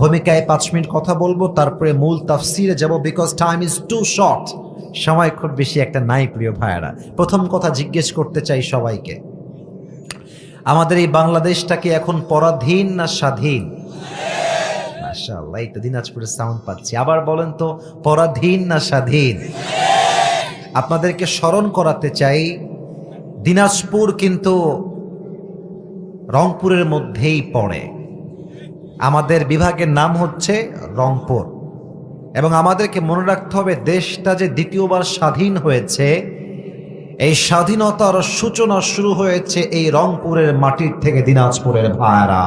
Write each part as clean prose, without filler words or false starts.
ভূমিকায় 5 মিনিট কথা বলবো, তারপরে মূল তাফসিরে যাব, because time is too short. সময় খুব বেশি একটা নাই প্রিয় ভাইয়েরা। প্রথম কথা জিজ্ঞেস করতে চাই সবাইকে, আমাদের এই বাংলাদেশটা কি এখন পরাধীন না স্বাধীন? মাশাআল্লাহ, এই তো দিনাজপুরের সাউন্ড পাচ্ছি। আবার বলেন তো, পরাধীন না স্বাধীন? আপনাদেরকে স্মরণ করাতে চাই, দিনাজপুর কিন্তু রংপুরের মধ্যেই পড়ে। আমাদের বিভাগের নাম হচ্ছে রংপুর, এবং আমাদেরকে মনে রাখতে হবে দেশটা যে দ্বিতীয়বার স্বাধীন হয়েছে, এই স্বাধীনতার সূচনা শুরু হয়েছে এই রংপুরের মাটির থেকে। দিনাজপুরের ভাইরা,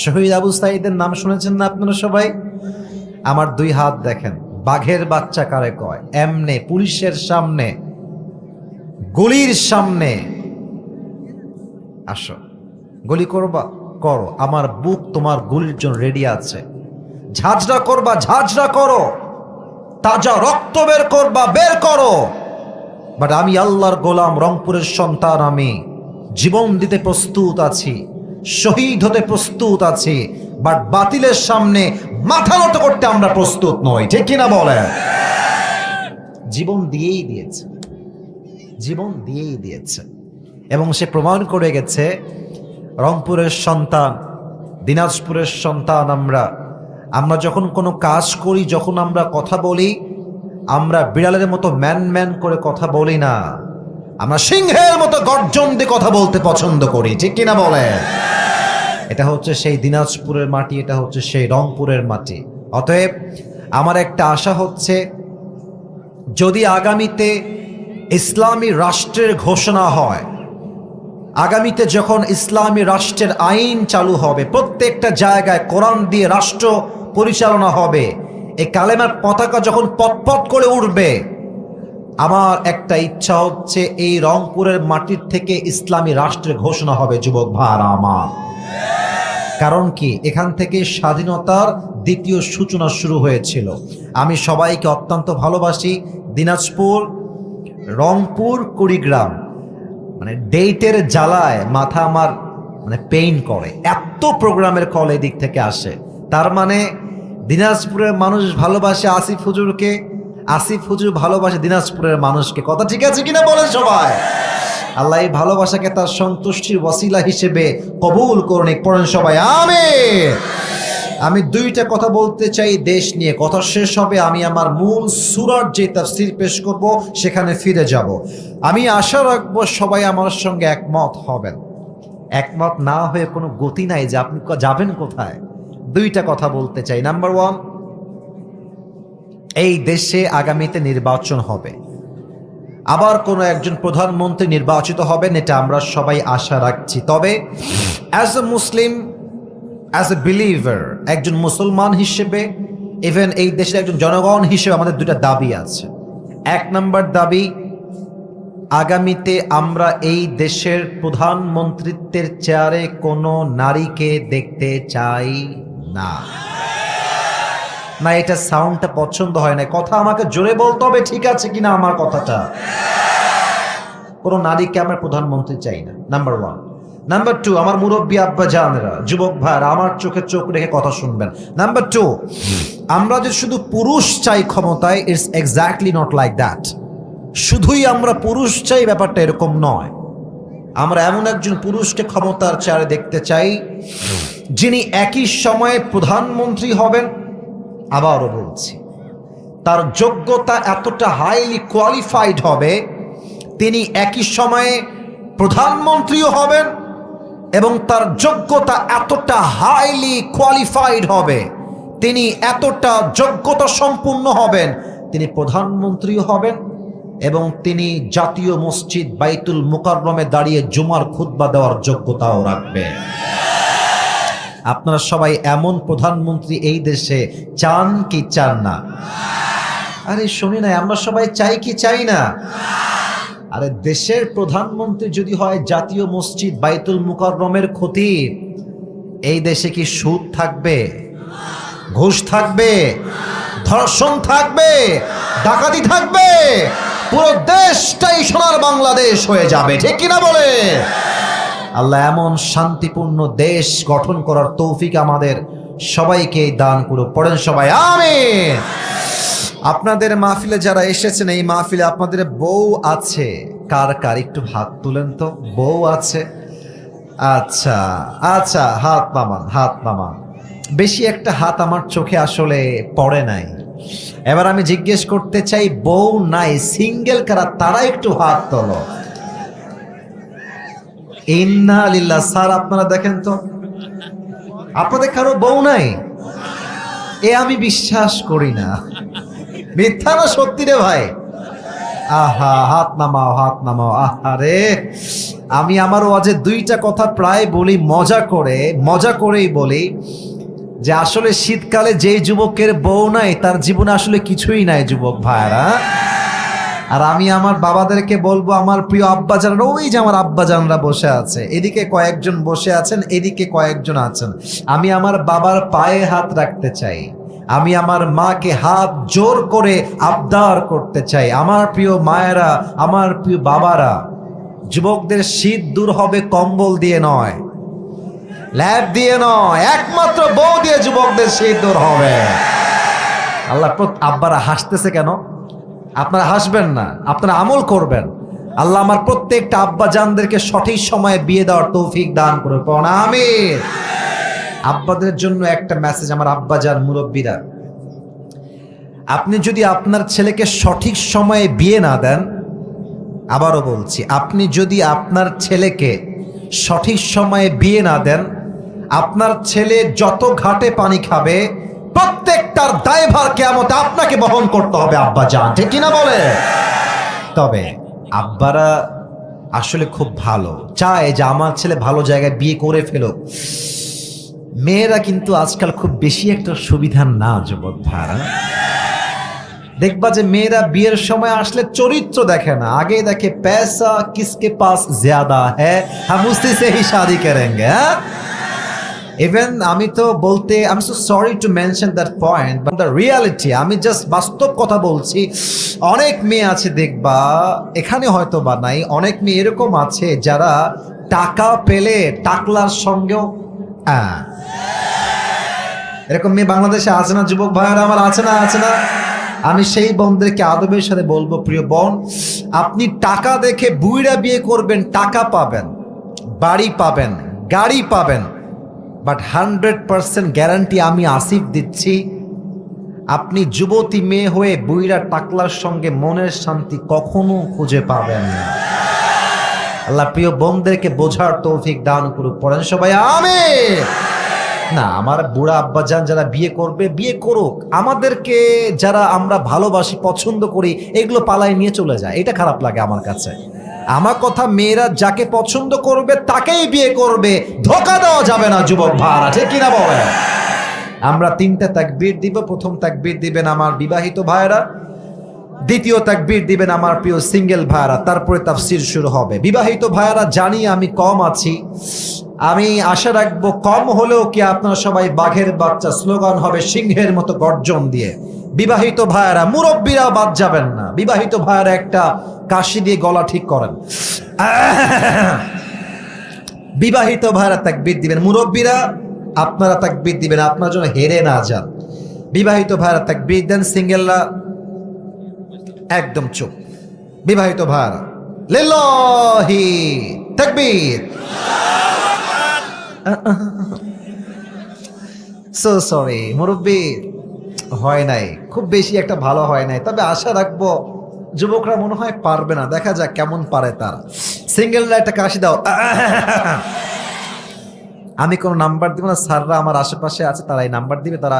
শহীদ আবু সাঈদের নাম শুনেছেন না আপনারা সবাই? আমার 2 হাত দেখেন। বাঘের বাচ্চা কারে কয়? এমনে পুলিশের সামনে, গুলির সামনে আসো, গুলি করবা করো, আমার বুক তোমার গুলির জন্য রেডি আছে। ঝাঁঝরা করবা ঝাঁঝরা করো, তাজা রক্ত বের করবা বের করো। বাট আমি আল্লাহর গোলাম, রংপুরের সন্তান, আমি জীবন দিতে প্রস্তুত আছি, শহীদ হতে প্রস্তুত আছি, বাট বাতিলের সামনে মাথা নত করতে আমরা প্রস্তুত নই। ঠিক কিনা বলে? জীবন দিয়েই দিয়েছে, জীবন দিয়েই দিয়েছে, এবং সে প্রমাণ করে গেছে রংপুরের সন্তান, দিনাজপুরের সন্তান। আমরা যখন কোনো কাজ করি, যখন আমরা কথা বলি, আমরা বিড়ালের মতো ম্যান ম্যান করে কথা বলি না, আমরা সিংহের মতো গর্জন দিয়ে কথা বলতে পছন্দ করি। ঠিক কিনা বলে? এটা হচ্ছে সেই দিনাজপুরের মাটি, এটা হচ্ছে সেই রংপুরের মাটি। অতএব আমার একটা আশা হচ্ছে, যদি আগামীতে ইসলামী রাষ্ট্রের ঘোষণা হয়, আগামীতে যখন ইসলামী রাষ্ট্রের আইন চালু হবে, প্রত্যেকটা জায়গায় কোরআন দিয়ে রাষ্ট্র পরিচালনা হবে, এই কালেমার পতাকা যখন পতপত করে উঠবে, আমার একটা ইচ্ছা হচ্ছে এই রংপুরের মাটির থেকে ইসলামী রাষ্ট্রের ঘোষণা হবে। যুবক ভাইরা আমার, কারণ কি, এখান থেকে স্বাধীনতার দ্বিতীয় সূচনা শুরু হয়েছিল। আমি সবাইকে অত্যন্ত ভালোবাসি। দিনাজপুর, রংপুর, কুড়িগ্রাম, মানে ডেটের জ্বালায় মাথা আমার পেইন করে। এত প্রোগ্রামের কল এদিক থেকে আসে, তার মানে দিনাজপুরের মানুষ ভালোবাসে আসিফ হুজুরকে, আসিফ হুজুর ভালোবাসে দিনাজপুরের মানুষকে। কথা ঠিক আছে কিনা বলেন সবাই? আল্লাহ এই ভালোবাসাকে তার সন্তুষ্টির ওয়াসিলা হিসেবে কবুল করুন। পড়েন সবাই আমিন। আমি 2টা কথা বলতে চাই দেশ নিয়ে, কথা শেষ হবে আমি আমার মূল সূরার যে তাফসীর পেশ করব সেখানে ফিরে যাব। আমি আশা রাখবো সবাই আমার সঙ্গে একমত হবেন। একমত না হয়ে কোনো গতি নাই যে আপনি যাবেন কোথায়। 2টা কথা বলতে চাই। নাম্বার 1, এই দেশে আগামীতে নির্বাচন হবে, আবার কোনো একজন প্রধানমন্ত্রী নির্বাচিত হবেন, এটা আমরা সবাই আশা রাখছি। তবে as a Muslim, as a believer, একজন মুসলমান হিসেবে, ইভেন এই দেশের একজন জনগণ হিসেবে আমাদের 2টা দাবি আছে। 1 নম্বর দাবি, আগামীতে আমরা এই দেশের প্রধানমন্ত্রিত্বের চেয়ারে কোনো নারীকে দেখতে চাই না। না, এটা সাউন্ডটা পছন্দ হয় না, কথা আমাকে জোরে বলতে হবে, ঠিক আছে কিনা আমার কথাটা? কোনো নারীকে আমরা প্রধানমন্ত্রী চাই না, নাম্বার 1। নাম্বার 2, আমার মুরব্বী আব্বা জানেরা, যুবক ভাইরা, আমার চোখে চোখ রেখে কথা শুনবেন। নাম্বার 2, আমরা যে শুধু পুরুষ চাই ক্ষমতায়, it's exactly not like that. শুধুই আমরা পুরুষ চাই, ব্যাপারটা এরকম নয়। আমরা এমন একজন পুরুষকে ক্ষমতার চেয়ারে দেখতে চাই, যিনি একই সময়ে প্রধানমন্ত্রী হবেন, আবারও বলছি, তার যোগ্যতা এতটা হাইলি কোয়ালিফাইড হবে, তিনি একই সময়ে প্রধানমন্ত্রীও হবেন, এবং তার যোগ্যতা এতটা হাইলি কোয়ালিফাইড হবে, তিনি এতটা যোগ্যতা সম্পূর্ণ হবেন, তিনি প্রধানমন্ত্রীও হবেন, এবং তিনি জাতীয় মসজিদ বাইতুল মুকাররমে দাঁড়িয়ে জুমার খুতবা দেওয়ার যোগ্যতাও রাখবেন। আপনারা সবাই এমন প্রধানমন্ত্রী এই দেশে চান কি চান না? আরে শুনি না, আমরা সবাই চাই কি চাই না? আরে দেশের প্রধানমন্ত্রী যদি হয় জাতীয় মসজিদ বাইতুল মুকাররমের খতিব, এই দেশে কি সুদ থাকবে? ঘুষ থাকবে? ধর্ষণ থাকবে? ডাকাতি থাকবে? পুরো দেশটাই সোনার বাংলাদেশ হয়ে যাবে, ঠিক কিনা বলে? আল্লাহ এমন শান্তিপূর্ণ দেশ গঠন করার তৌফিক আমাদের সবাইকে দান করুক। পড়েন সবাই আমিন। আপনাদের মাহফিলে যারা এসেছেন, এই মাহফিলে আপনাদের বউ আছে কার কার? একটু হাত তুলেন তো। বউ আছে? আচ্ছা আচ্ছা, হাত নামান, হাত নামান। বেশি একটা হাত আমার চোখে আসলে পড়ে নাই। এবার আমি জিজ্ঞেস করতে চাই, বউ নাই সিঙ্গেল কারা? তারা একটু হাত তোলো। ইন্না লিল্লাহ। স্যার আপনারা দেখেন তো, আপনাদের কারো বউ নাই? এ আমি বিশ্বাস করি না। মিথ্যা না সত্যি রে ভাই? আহা, হাত নামাও, হাত নামাও। আহারে, আমি আমার ওয়াজে দুইটা কথা প্রায় বলি মজা করেই বলি যে আসলে শীতকালে যেই যুবকের বউ নাই তার জীবনে আসলে কিছুই নাই যুবক ভাইরা। আর আমি আমার বাবাদেরকে বলবো, আমার প্রিয় আব্বাজানরা, ওই যে আমার আব্বাজানরা বসে আছে, এদিকে কয়েকজন বসে আছেন, এদিকে কয়েকজন আছেন, আমি আমার বাবার পায়ে হাত রাখতে চাই, আমি আমার মাকে হাত জোর করে আবদার করতে চাই। আমার প্রিয় মায়েরা, আমার প্রিয় বাবারা, যুবকদের শীত দূর হবে কম্বল দিয়ে নয়, ল্যাব দিয়ে নয়, একমাত্র বউ দিয়ে যুবকদের শীত দূর হবে। আল্লাহ, আব্বারা হাসতেছে কেন? আপনারা হাসবেন না, আপনারা আমল করবেন। আল্লাহ আমার প্রত্যেকটা আব্বা জানদেরকে সঠিক সময়ে বিয়ে দেওয়ার তৌফিক দান করে। আমিন। আব্বাদের জন্য একটা মেসেজ, আমার আব্বা জান মুরব্বীরা, আপনি যদি আপনার ছেলেকে সঠিক সময়ে বিয়ে না দেন, আবারও বলছি, আপনি যদি আপনার ছেলেকে সঠিক সময়ে বিয়ে না দেন, আপনার ছেলে যত ঘাটে পানি খাবে প্রত্যেকটার দায়ভার কিয়ামতে আপনাকে বহন করতে হবে আব্বা জান, ঠিক কিনা বলে? তবে আব্বারা আসলে খুব ভালো, চায় যে আমার ছেলে ভালো জায়গায় বিয়ে করে ফেলুক। মেয়েরা কিন্তু আজকাল খুব বেশি একটা সুবিধা না যুবক ভাইরা। দেখবা যে মেয়েরা বিয়ের সময় আসলে চরিত্র দেখে না, আগে দেখে पैसा किसके पास ज्यादा है हम उसी से ही शादी करेंगे। ইভেন আমি তো বলতে, আমি so sorry to mention that point, but the reality, আমি জাস্ট বাস্তব কথা বলছি। অনেক মেয়ে আছে দেখবা, এখানে হয়তো বা নাই, অনেক মেয়ে এরকম আছে যারা টাকা পেলে টাকলার সঙ্গেও, এরকম মেয়ে বাংলাদেশে আছে না যুবক ভাইয়ারা আমার? আছে না? আছে না? আমি সেই বোনদেরকে আদবের সাথে বলবো, প্রিয় বোন, আপনি টাকা দেখে বুইড়া বিয়ে করবেন, টাকা পাবেন, বাড়ি পাবেন, গাড়ি পাবেন, বাট 100% গ্যারান্টি আমি আসিফ দিচ্ছি, আপনি যুবতী মেয়ে হয়ে বুইড়া টাকলার সঙ্গে মনের শান্তি কখনো খুঁজে পাবেন না। আল্লাহ প্রিয় বোনদেরকে বোঝার তৌফিক দান করুক। পড়েন সবাই আমিন। না, আমার বুড়া আব্বাজান যারা বিয়ে করবে বিয়ে করুক, আমাদেরকে যারা আমরা ভালোবাসি পছন্দ করি এগুলো পালায় নিয়ে চলে যায়, এটা খারাপ লাগে আমার কাছে। আমার কথা, মেয়েরা যাকে পছন্দ করবে তাকেই বিয়ে করবে, ধোঁকা দেওয়া যাবে না যুবক ভাইরা, ঠিক কিনা বলে? আমরা 3টা তাকবীর দিব। প্রথম তাকবীর দিবেন আমার বিবাহিত ভাইরা, দ্বিতীয় তাকবীর দিবেন আমার প্রিয় সিঙ্গেল ভাইরা, তারপরে তাফসীর শুরু হবে। বিবাহিত ভাইরা, জানি আমি কম আছি, আমি আশা রাখবো কম হলেও কি আপনারা সবাই বাঘের বাচ্চা স্লোগান হবে সিংহের মতো গর্জন দিয়ে। বিবাহিত ভাইরা, মুরব্বীরা বাদ যাবেন না, বিবাহিত ভাইরা একটা কাশি দিয়ে গলা ঠিক করেন। বিবাহিত ভাইরা তাকবীর দিবেন, মুরব্বীরা আপনারা তাকবীর দিবেন, আপনার জন্য হেরে না যান। বিবাহিত ভাইরা তাকবীর দেন, সিঙ্গেলরা একদম চুপ। বিবাহিত ভাইরা, লিল্লাহি তাকবীর। সো সরি মুরব্বী, হয় নাই, খুব বেশি একটা ভালো হয় নাই, তবে আশা রাখবো যুবকরা মনে হয় পারবে না, দেখা যাক কেমন পারে তারা। সিঙ্গেলরা একটা কাশি দাও। আমি কোনো নাম্বার দিব না, স্যাররা আমার আশেপাশে আছে, তারা এই নাম্বার দিবে, তারা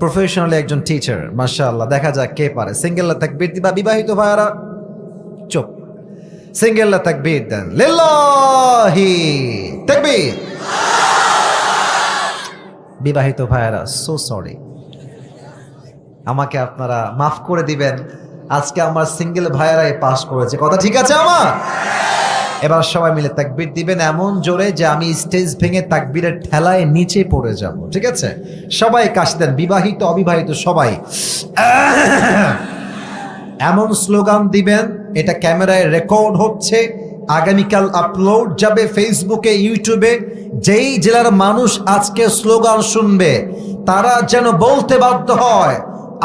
প্রফেশনালি একজন টিচার, মাশাআল্লাহ, দেখা যাক কে পারে। সিঙ্গেলরা তাকবীর দিবা। বিবাহিত ভাইরা চুপ, সিঙ্গেলরা তাকবীর দেন, লিল্লাহি তাকবীর। বিবাহিত ভাইরা, সো সরি, আমাকে আপনারা মাফ করে দিবেন, আজকে আমার সিঙ্গেল ভাইয়ারাই পাস করেছে, কথা ঠিক আছে আমার? এবার সবাই মিলে তাকবীর দিবেন এমন জোরে যে আমি স্টেজ ভেঙে তাকবীরের ঠেলায় নিচে পড়ে যাব, ঠিক আছে? সবাই কাশি দেন, বিবাহিত অবিবাহিত সবাই এমন স্লোগান দিবেন, এটা ক্যামেরায় রেকর্ড হচ্ছে, আগামীকাল আপলোড যাবে ফেসবুকে, ইউটিউবে। যেই জেলার মানুষ আজকে স্লোগান শুনবে তারা যেন বলতে বাধ্য হয়,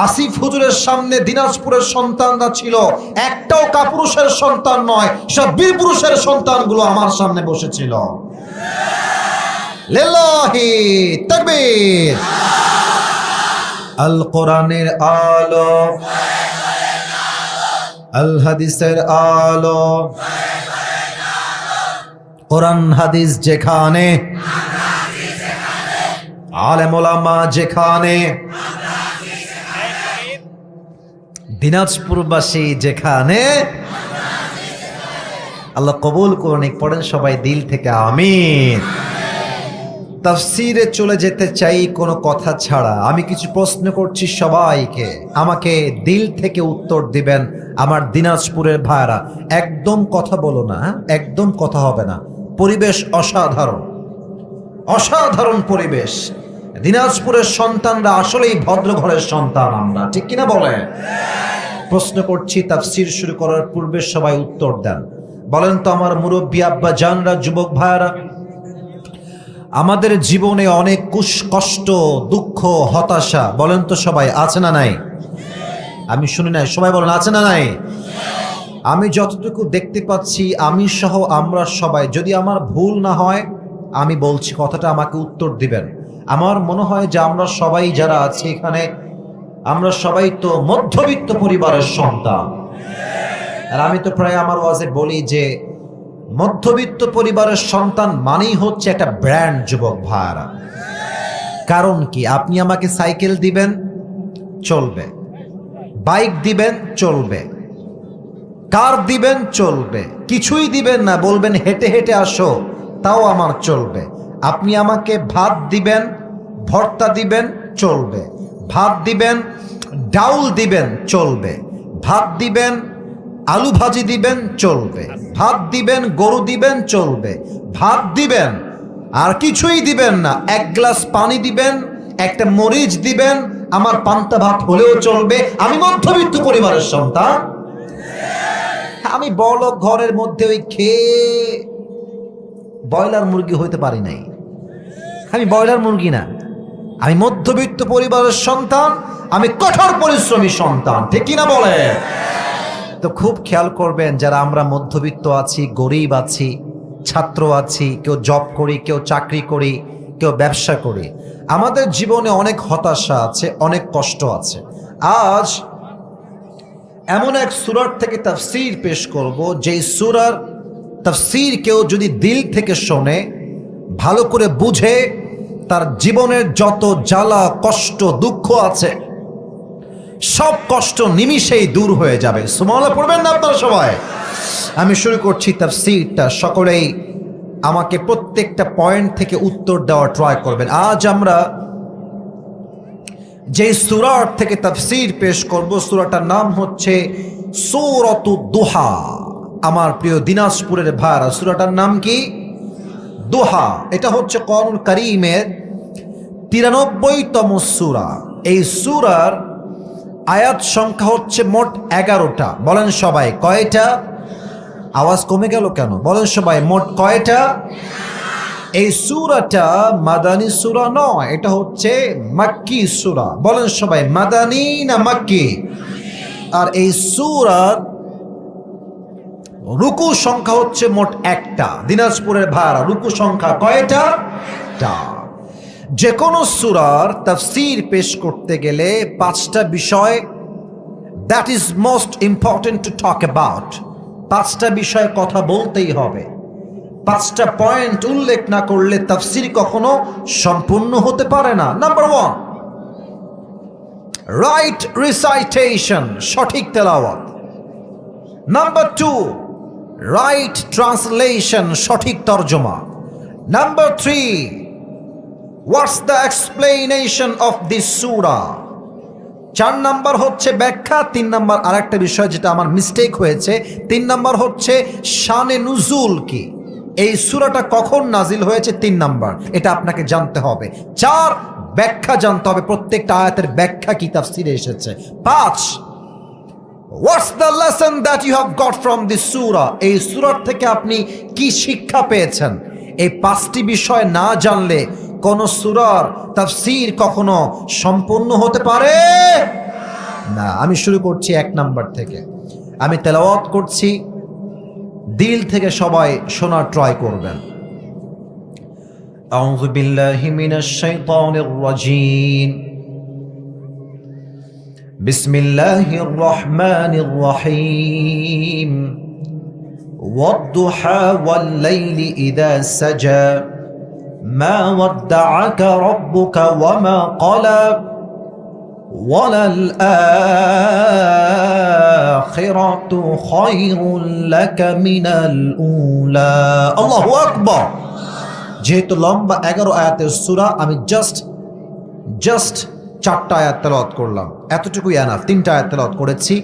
আসিফ হুজুরের সামনে দিনাজপুরের সন্তানরা ছিল, একটাও কাপুরুষের সন্তান নয়, সব বীর পুরুষের সন্তানগুলো আমার সামনে বসেছিল। লিল্লাহি তাকবীর। আল কোরআনের আলো, আল হাদিসের আলো, কোরআন হাদিস যেখানে, আলেম ওলামা যেখানে, দিনাজপুরবাসী যেখানে, আল্লাহ কবুল করুন। পড়েন সবাই দিল থেকে আমিন। তাফসীরে চলে যেতে চাই কোনো কথা ছাড়া। আমি কিছু প্রশ্ন করছি সবাইকে, আমাকে দিল থেকে উত্তর দিবেন আমার দিনাজপুরের ভাইরা। একদম কথা বলো না, একদম কথা হবে না। পরিবেশ অসাধারণ, অসাধারণ পরিবেশ। দিনাজপুরের সন্তানরা আসলেই ভদ্র ঘরের সন্তান আমরা, ঠিক কিনা বলে? প্রশ্ন করছি, তাফসীর শুরু করার পূর্বে সবাই উত্তর দেন। বলেন তো আমার মুরব্বী আব্বা জানরা, যুবক ভাইরা, আমাদের জীবনে অনেক কষ্ট, দুঃখ, হতাশা, বলেন তো সবাই আছে না নাই? আমি শুনি নাই, সবাই বলেন আছে না নাই? আমি যতটুকু দেখতে পাচ্ছি, আমি সহ আমরা সবাই, যদি আমার ভুল না হয় আমি বলছি কথাটা, আমাকে উত্তর দিবেন। আমার মনে হয় যে আমরা সবাই যারা আছি এখানে, আমরা সবাই তো মধ্যবিত্ত পরিবারের সন্তান। আর আমি তো প্রায় আমার ওয়াজে বলি যে মধ্যবিত্ত পরিবারের সন্তান মানেই হচ্ছে একটা ব্র্যান্ড, যুবক ভাইরা। কারণ কি, আপনি আমাকে সাইকেল দিবেন চলবে, বাইক দিবেন চলবে, কার দিবেন চলবে, কিছুই দিবেন না, বলবেন হেঁটে হেঁটে আসো, তাও আমার চলবে। আপনি আমাকে ভাত দিবেন, ভর্তা দিবেন চলবে, ভাত দিবেন, ডাউল দিবেন চলবে, ভাত দিবেন, আলু ভাজি দিবেন চলবে, ভাত দিবেন, গরু দিবেন চলবে, ভাত দিবেন আর কিছুই দিবেন না, এক গ্লাস পানি দিবেন, একটা মরিচ দিবেন, আমার পান্তা ভাত হলেও চলবে। আমি মধ্যবিত্ত পরিবারের সন্তান। আমি বড় ঘরের মধ্যে ওই খেয়ে ব্রয়লার মুরগি হইতে পারি নাই। আমি ব্রয়লার মুরগি না, আমি মধ্যবিত্ত পরিবারের সন্তান, আমি কঠোর পরিশ্রমী সন্তান, ঠিক কিনা বলে? তো খুব খেয়াল করবেন, যারা আমরা মধ্যবিত্ত আছি, গরিব আছি, ছাত্র আছি, কেউ জব করি, কেউ চাকরি করি, কেউ ব্যবসা করি, আমাদের জীবনে অনেক হতাশা আছে, অনেক কষ্ট আছে। আজ এমন এক সূরার থেকে তাফসীর পেশ করব, যেই সূরার তাফসীর কেউ যদি দিল থেকে শোনে, ভালো করে বুঝে, তার জীবনের যত জ্বালা, কষ্ট, দুঃখ আছে, সব কষ্ট নিমিষেই দূর হয়ে যাবে। সুবহানাল্লাহ পড়বেন না আপনারা সবাই? আমি শুরু করছি তাফসীরটা। সকলেই আমাকে প্রত্যেকটা পয়েন্ট থেকে উত্তর দেওয়ার ট্রাই করবেন। আজ আমরা যে সূরার থেকে তাফসীর পেশ করব, সূরাটার নাম হচ্ছে সূরাতুদ দুহা। আমার প্রিয় দিনাজপুরের ভাইরা, সূরাটার নাম কি? দুহা। এটা হচ্ছে কোরআনুল কারীমের 93তম সূরা। এই সূরার আয়াত সংখ্যা হচ্ছে মোট 11টা। বলেন সবাই কয়টা? আওয়াজ কমে গেল কেন? বলেন সবাই মোট কয়টা? এই সূরাটা মাদানী সূরা নয়, এটা হচ্ছে মাক্কি সূরা। বলেন সবাই মাদানী না মাক্কি? আর এই সূরার রুকু সংখ্যা হচ্ছে মোট 1টা। দিনাজপুরের ভাইরা, রুকু সংখ্যা কয়টা? যে কোনো সূরার তাফসীর পেশ করতে গেলে 5টা বিষয়, that is most important to talk about. 5টা বিষয়ে কথা বলতেই হবে। 5টা পয়েন্ট উল্লেখ না করলে তাফসীর কখনো সম্পূর্ণ হতে পারে না। নাম্বার 1, রাইট রিসাইটেশন, সঠিক তেলাওয়াত। নাম্বার 2, রাইট ট্রান্সলেশন, সঠিক তর্জমা। Number 3, what's the explanation of this Surah. 4 number হচ্ছে ব্যাখ্যা। 3 নাম্বার আরেকটা বিষয় যেটা আমার মিস্টেক হয়েছে, 3 নাম্বার হচ্ছে শানে নুজুল কি, এই সূরাটা কখন নাজিল হয়েছে, 3 নাম্বার, এটা আপনাকে জানতে হবে। 4, ব্যাখ্যা জানতে হবে, প্রত্যেকটা আয়াতের ব্যাখ্যা কি তাফসীরে এসেছে। 5, What's the lesson that you have got from this surah? এই সূরা থেকে আপনি কি শিক্ষা পেয়েছেন? এই পাঁচটি বিষয় না জানলে কোন সূরার তাফসীর কখনো সম্পূর্ণ হতে পারে না। আমি শুরু করছি 1 নাম্বার থেকে। আমি তেলাওয়াত করছি, দিল থেকে সবাই শোনার ট্রাই করবেন। আউযু বিল্লাহি মিনাশ শাইতানির রাজীম। বিসমিল্লাহির রহমানির রহিম। ওয়াদ-দুহা ওয়াল-লাইলি ইযা সাজা মা ওয়াদ্দা'আকা রাব্বুকা ওয়া মা ক্বালা ওয়ালাল-আখিরাতু খায়রুল লাকা মিনাল উলা। আল্লাহু আকবার। যেহেতু লম্বা 11 আয়াতের সূরা, আমি জাস্ট 4টা আয়াত তেলাওয়াত করলাম, এতটুকুই এনাফ। 3টা আয়াত তেলাওয়াত করেছি,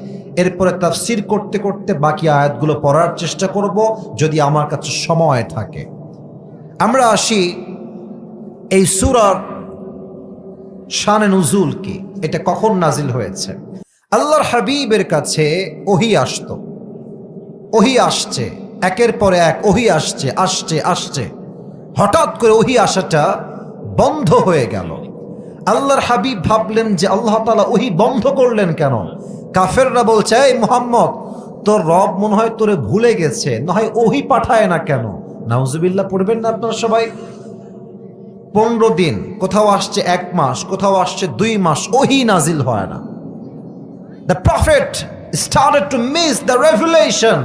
এরপরে তাফসীর করতে করতে বাকি আয়াতগুলো পড়ার চেষ্টা করব যদি আমার কাছে সময় থাকে। আমরা আসি এই সূরার শানে নুজুল কি, এটা কখন নাজিল হয়েছে। আল্লাহর হাবিবের কাছে ওহী আসতো, ওহী আসছে, একের পরে এক ওহী আসছে আসছে আসছে। হঠাৎ করে ওহী আসাটা বন্ধ হয়ে গেল। আল্লাহর হাবিব ভাবলেন যে আল্লাহ তাআলা ওহী বন্ধ করলেন কেন? কাফেররা বলছে, এই মুহাম্মদ, তোর রব মনে হয় তোরে ভুলে গেছে, না হয় ওহী পাঠায় না কেন? নাউজুবিল্লাহ পড়বেন না আপনারা সবাই? 15 দিন, কোথাও আসছে 1 মাস, কোথাও আসছে 2 মাস, ওহী নাজিল হয় না। The prophet started to miss the revelation.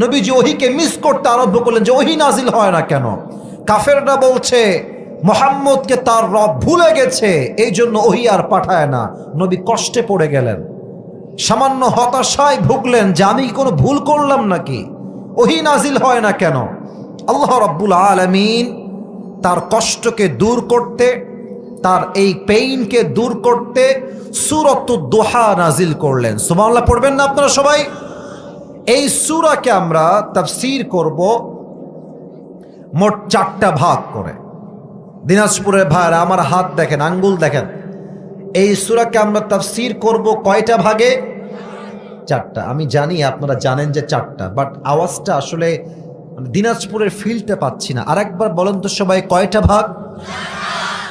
নবীজি ওহীকে মিস করতে আরম্ভ করলেন যে ওহী নাজিল হয় না কেন? কাফেররা বলছে মুহাম্মদকে তার রব ভুলে গেছে, এই জন্য ওহী আর পাঠায় না। নবী কষ্টে পড়ে গেলেন, সামান্য হতাশায় ভুগলেন যে আমি কি কোনো ভুল করলাম নাকি? ওহী নাজিল হয় না কেন? আল্লাহ রাব্বুল আলামিন তার কষ্টকে দূর করতে, তার এই পেইনকে দূর করতে সূরাতুদ দুহা নাজিল করলেন। সুবহানাল্লাহ পড়বেন না আপনারা সবাই? এই সূরাকে আমরা তাফসীর করব মোট 4টা ভাগ করে। দিনাজপুরের ভাইরা আমার হাত দেখেন, আঙ্গুল দেখেন। এই সূরাকে আমরা তাফসীর করব কয়টা ভাগে? 4টা। আমি জানি আপনারা জানেন যে 4টা, বাট আওয়াজটা আসলে দিনাজপুরের ফিলটা পাচ্ছি না। আরেকবার বলেন তো সবাই, কয়টা ভাগ?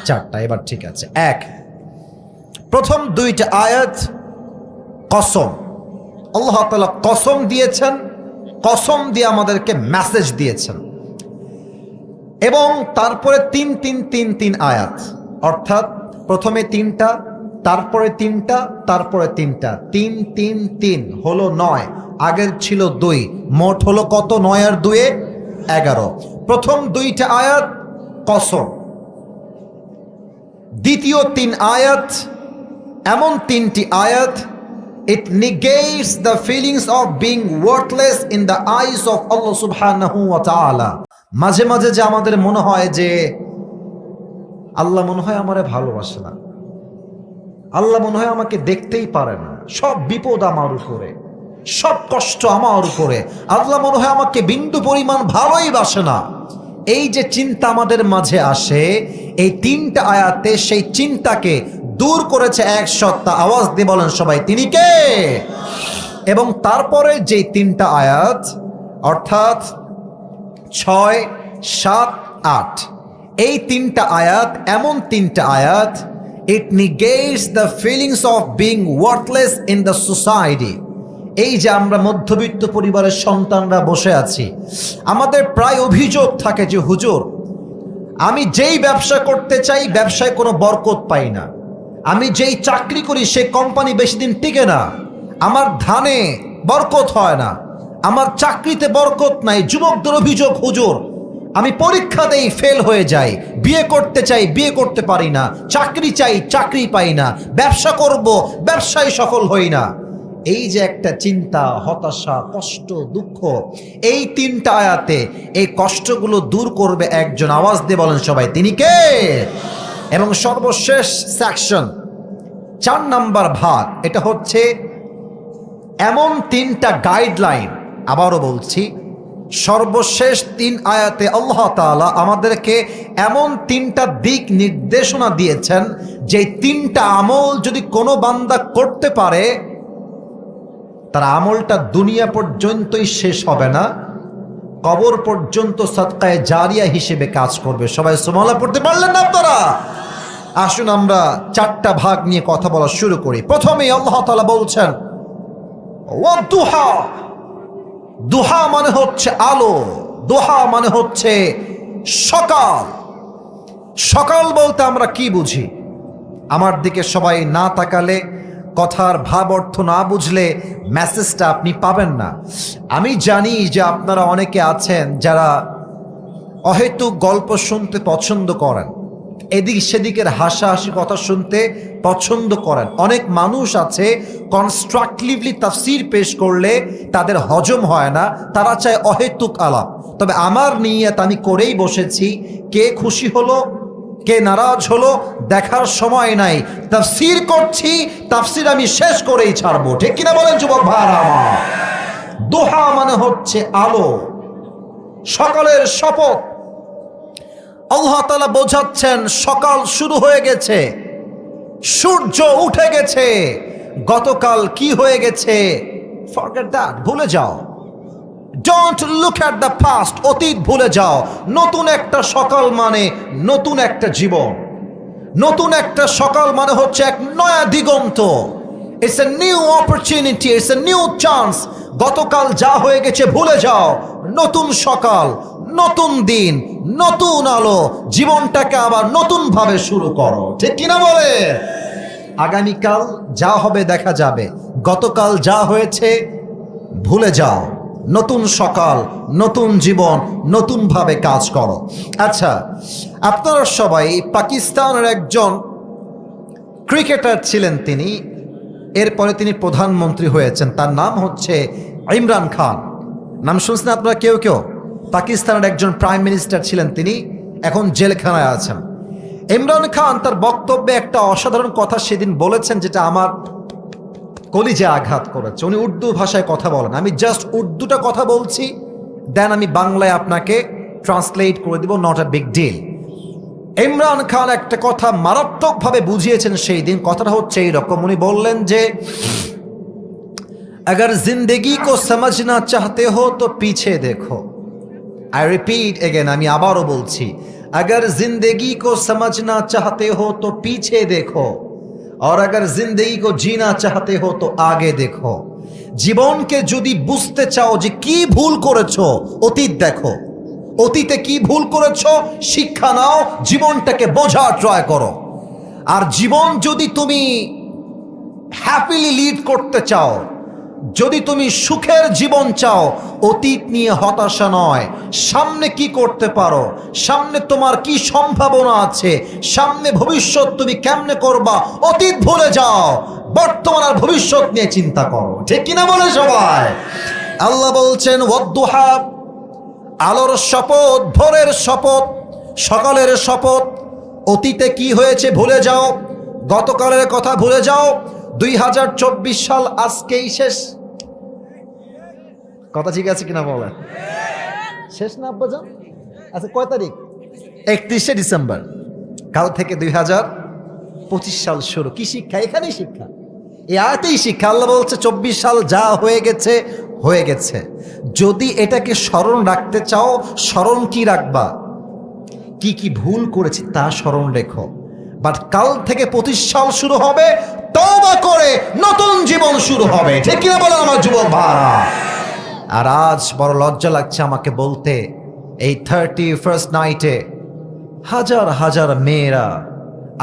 4টা। এবার ঠিক আছে। 1, প্রথম 2টা আয়াত কসম। আল্লাহ তাআলা কসম দিয়েছেন, কসম দিয়ে আমাদেরকে মেসেজ দিয়েছেন। এবং তারপরে 3 আয়াত, অর্থাৎ প্রথমে 3টা, তারপরে 3টা, তারপরে 3টা, 3 হলো 9, আগের ছিল 2, মোট হলো কত? 9 আর 2 11। প্রথম 2টা আয়াত কসম, দ্বিতীয় 3 আয়াত এমন 3টি আয়াত, it negates the feelings of being worthless in the eyes of Allah subhanahu wa ta'ala. মাঝে মাঝে যে আমাদের মনে হয় যে আল্লাহ মনে হয় আমারে ভালোবাসে না, আল্লাহ মনে হয় আমাকে দেখতেই পারে না, সব বিপদ আমার উপরে, সব কষ্ট আমার উপরে, আল্লাহ মনে হয় আমাকে বিন্দু পরিমাণ ভালোই বাসে না। এই যে চিন্তা আমাদের মাঝে আসে, এই 3টা আয়াতে সেই চিন্তাকে দূর করেছে এক সত্তা। আওয়াজ দিয়ে বলেন সবাই, তিনি কে? এবং তারপরে যে 3টা আয়াত, অর্থাৎ 6, 7, 8, এই 3টা আয়াত এমন 3টা আয়াত, it negates the feelings of being worthless in the society. এই যে আমরা মধ্যবিত্ত পরিবারের সন্তানরা বসে আছি, আমাদের প্রায় অভিযোগ থাকে যে হুজুর, আমি যেই ব্যবসা করতে চাই ব্যবসায় কোনো বরকত পাই না, আমি যেই চাকরি করি সে কোম্পানি বেশি দিন টিকে না, আমার ধানে বরকত হয় না, আমার চাকরিতে বরকত নাই। যুবকদের অভিযোগ, হুজুর আমি পরীক্ষা দেই ফেল হয়ে যাই, বিয়ে করতে চাই বিয়ে করতে পারি না, চাকরি চাই চাকরি পাই না, ব্যবসা করব ব্যবসায় সফল হই না। এই যে একটা চিন্তা, হতাশা, কষ্ট, দুঃখ, এই 3টা আয়াতে এই কষ্টগুলো দূর করবে একজন। আওয়াজ দিয়ে বলেন সবাই, তিনি কে? এবং সর্বশেষ সেকশন, 4 নাম্বার ভাগ, এটা হচ্ছে এমন 3টা গাইডলাইন। আবারও বলছি, সর্বশেষ 3 আয়াতে আল্লাহ তাআলা আমাদেরকে এমন 3টা দিক নির্দেশনা দিয়েছেন যে 3টা আমল যদি কোনো বান্দা করতে পারে তার আমলটা দুনিয়া পর্যন্তই শেষ হবে না, কবর পর্যন্ত সাদকায়ে জারিয়া হিসেবে কাজ করবে। সবাই সুবহানাল্লাহ পড়তে পারলেন না আপনারা? আসুন আমরা চারটা ভাগ নিয়ে কথা বলা শুরু করি। প্রথমেই আল্লাহ তাআলা বলছেন ওয়াদুহা। দুহা মানে হচ্ছে আলো, দুহা মানে হচ্ছে সকাল। সকাল বলতে আমরা কি বুঝি? আমার দিকে সবাই না তাকালে, কথার ভাব অর্থ না বুঝলে মেসেজটা আপনি পাবেন না। আমি জানি যে আপনারা অনেকে আছেন যারা অহেতুক গল্প শুনতে পছন্দ করেন, এদিক সেদিকের হাসাহাসি কথা শুনতে পছন্দ করেন। অনেক মানুষ আছে কনস্ট্রাকটিভলি তাফসির পেশ করলে তাদের হজম হয় না, তারা চায় অহেতুক আলাপ। তবে আমার নিয়ত আমি করেই বসেছি, কে খুশি হলো কে নারাজ হলো দেখার সময় নাই। তাফসির করছি, তাফসির আমি শেষ করেই ছাড়বো, ঠিক কিনা বলেন যুবক ভাইরা আমার? দোহা মানে হচ্ছে আলো, সকালের শপথ। আল্লাহ তাআলা বোঝাচ্ছেন সকাল শুরু হয়ে গেছে, সূর্য উঠে গেছে। গতকাল কি হয়ে গেছে ফরগেট দ্যাট, ভুলে যাও। Don't look at the past, অতীত ভুলে যাও। নতুন একটা সকাল মানে নতুন একটা জীবন, নতুন একটা সকাল মানে হচ্ছে এক নয়া দিগন্ত। It's a new opportunity, it's a new chance. গতকাল যা হয়ে গেছে ভুলে যাও, নতুন সকাল, নতুন দিন, নতুন আলো। জীবনটাকে আবার নতুন ভাবে শুরু করো, ঠিক কিনা বলে? আগামীকাল যা হবে দেখা যাবে, গতকাল যা হয়েছে ভুলে যাও। নতুন সকাল, নতুন জীবন, নতুন ভাবে কাজ করো। আচ্ছা, আপনারা সবাই পাকিস্তানের একজন ক্রিকেটার ছিলেন তিনি, এরপরে তিনি প্রধানমন্ত্রী হয়েছেন। তার নাম হচ্ছে ইমরান খান। নাম শুনছেন আপনারা কেউ কেউ? পাকিস্তানের একজন প্রাইম মিনিস্টার ছিলেন তিনি, এখন জেলখানায় আছেন। ইমরান খান তার বক্তব্যে একটা অসাধারণ কথা সেদিন বলেছেন, যেটা আমার কলিজে আঘাত করেছে। উনি উর্দু ভাষায় কথা বলেন, আমি জাস্ট উর্দুটা কথা বলছি, দেন আমি বাংলায় আপনাকে ট্রান্সলেট করে দিব, not a big deal. Imran Khan একটা কথা মারাত্মকভাবে বুঝিয়েছেন সেই দিন। কথাটা হচ্ছে এইরকম, উনি বললেন যে अगर जिंदगी को समझना चाहते हो तो पीछे देखो। आई रिपीट अगेन, আমি আবারও বলছি, अगर जिंदगी को समझना चाहते हो तो पीछे देखो और अगर जिंदगी को जीना चाहते हो तो आगे देखो। জীবনকে যদি বুঝতে চাও যে কি ভুল করেছো, অতীত দেখো, অতীতে কি ভুল করেছো শিক্ষা নাও, জীবনটাকে বোঝার ট্রাই করো। আর জীবন যদি তুমি হ্যাপিলি লিড করতে চাও, যদি তুমি সুখের জীবন চাও, অতীত নিয়ে হতাশা নয়, সামনে কি করতে পারো, সামনে তোমার কি সম্ভাবনা আছে, সামনে ভবিষ্যৎ তুমি কেমনে করবা, অতীত ভুলে যাও, বর্তমান আর ভবিষ্যৎ নিয়ে চিন্তা করো, ঠিক কিনা বলে সবাই? আল্লাহ বলছেন ওয়াদ্দুহা, আলোর শপথ, ভোরের শপথ, সকালের শপথ। অতীতে কি হয়েছে ভুলে যাও, গতকালের কথা ভুলে যাও। 2024 সাল আজকেই শেষ। কথা ঠিক আছে কিনা বলেন? শেষ না আব্বাজান? আচ্ছা, কয় তারিখ? 31শে ডিসেম্বর। কাল থেকে 2025 সাল শুরু। কি শিক্ষা? এখানেই শিক্ষা, এই আয়াতেই শিক্ষা। আল্লাহ বলছে 24 সাল যা হয়ে গেছে হয়ে গেছে। যদি এটাকে স্মরণ রাখতে চাও, স্মরণ কি রাখবা? কি কি ভুল করেছি তা স্মরণ রেখো। বাট কাল থেকে 25 সাল শুরু হবে, তওবা করে নতুন জীবন শুরু হবে, ঠিক কিনা বলো আমার যুবক ভাইরা? আর আজ বড় লজ্জা লাগছে আমাকে বলতে, এই 31st নাইটে হাজার হাজার মেয়েরা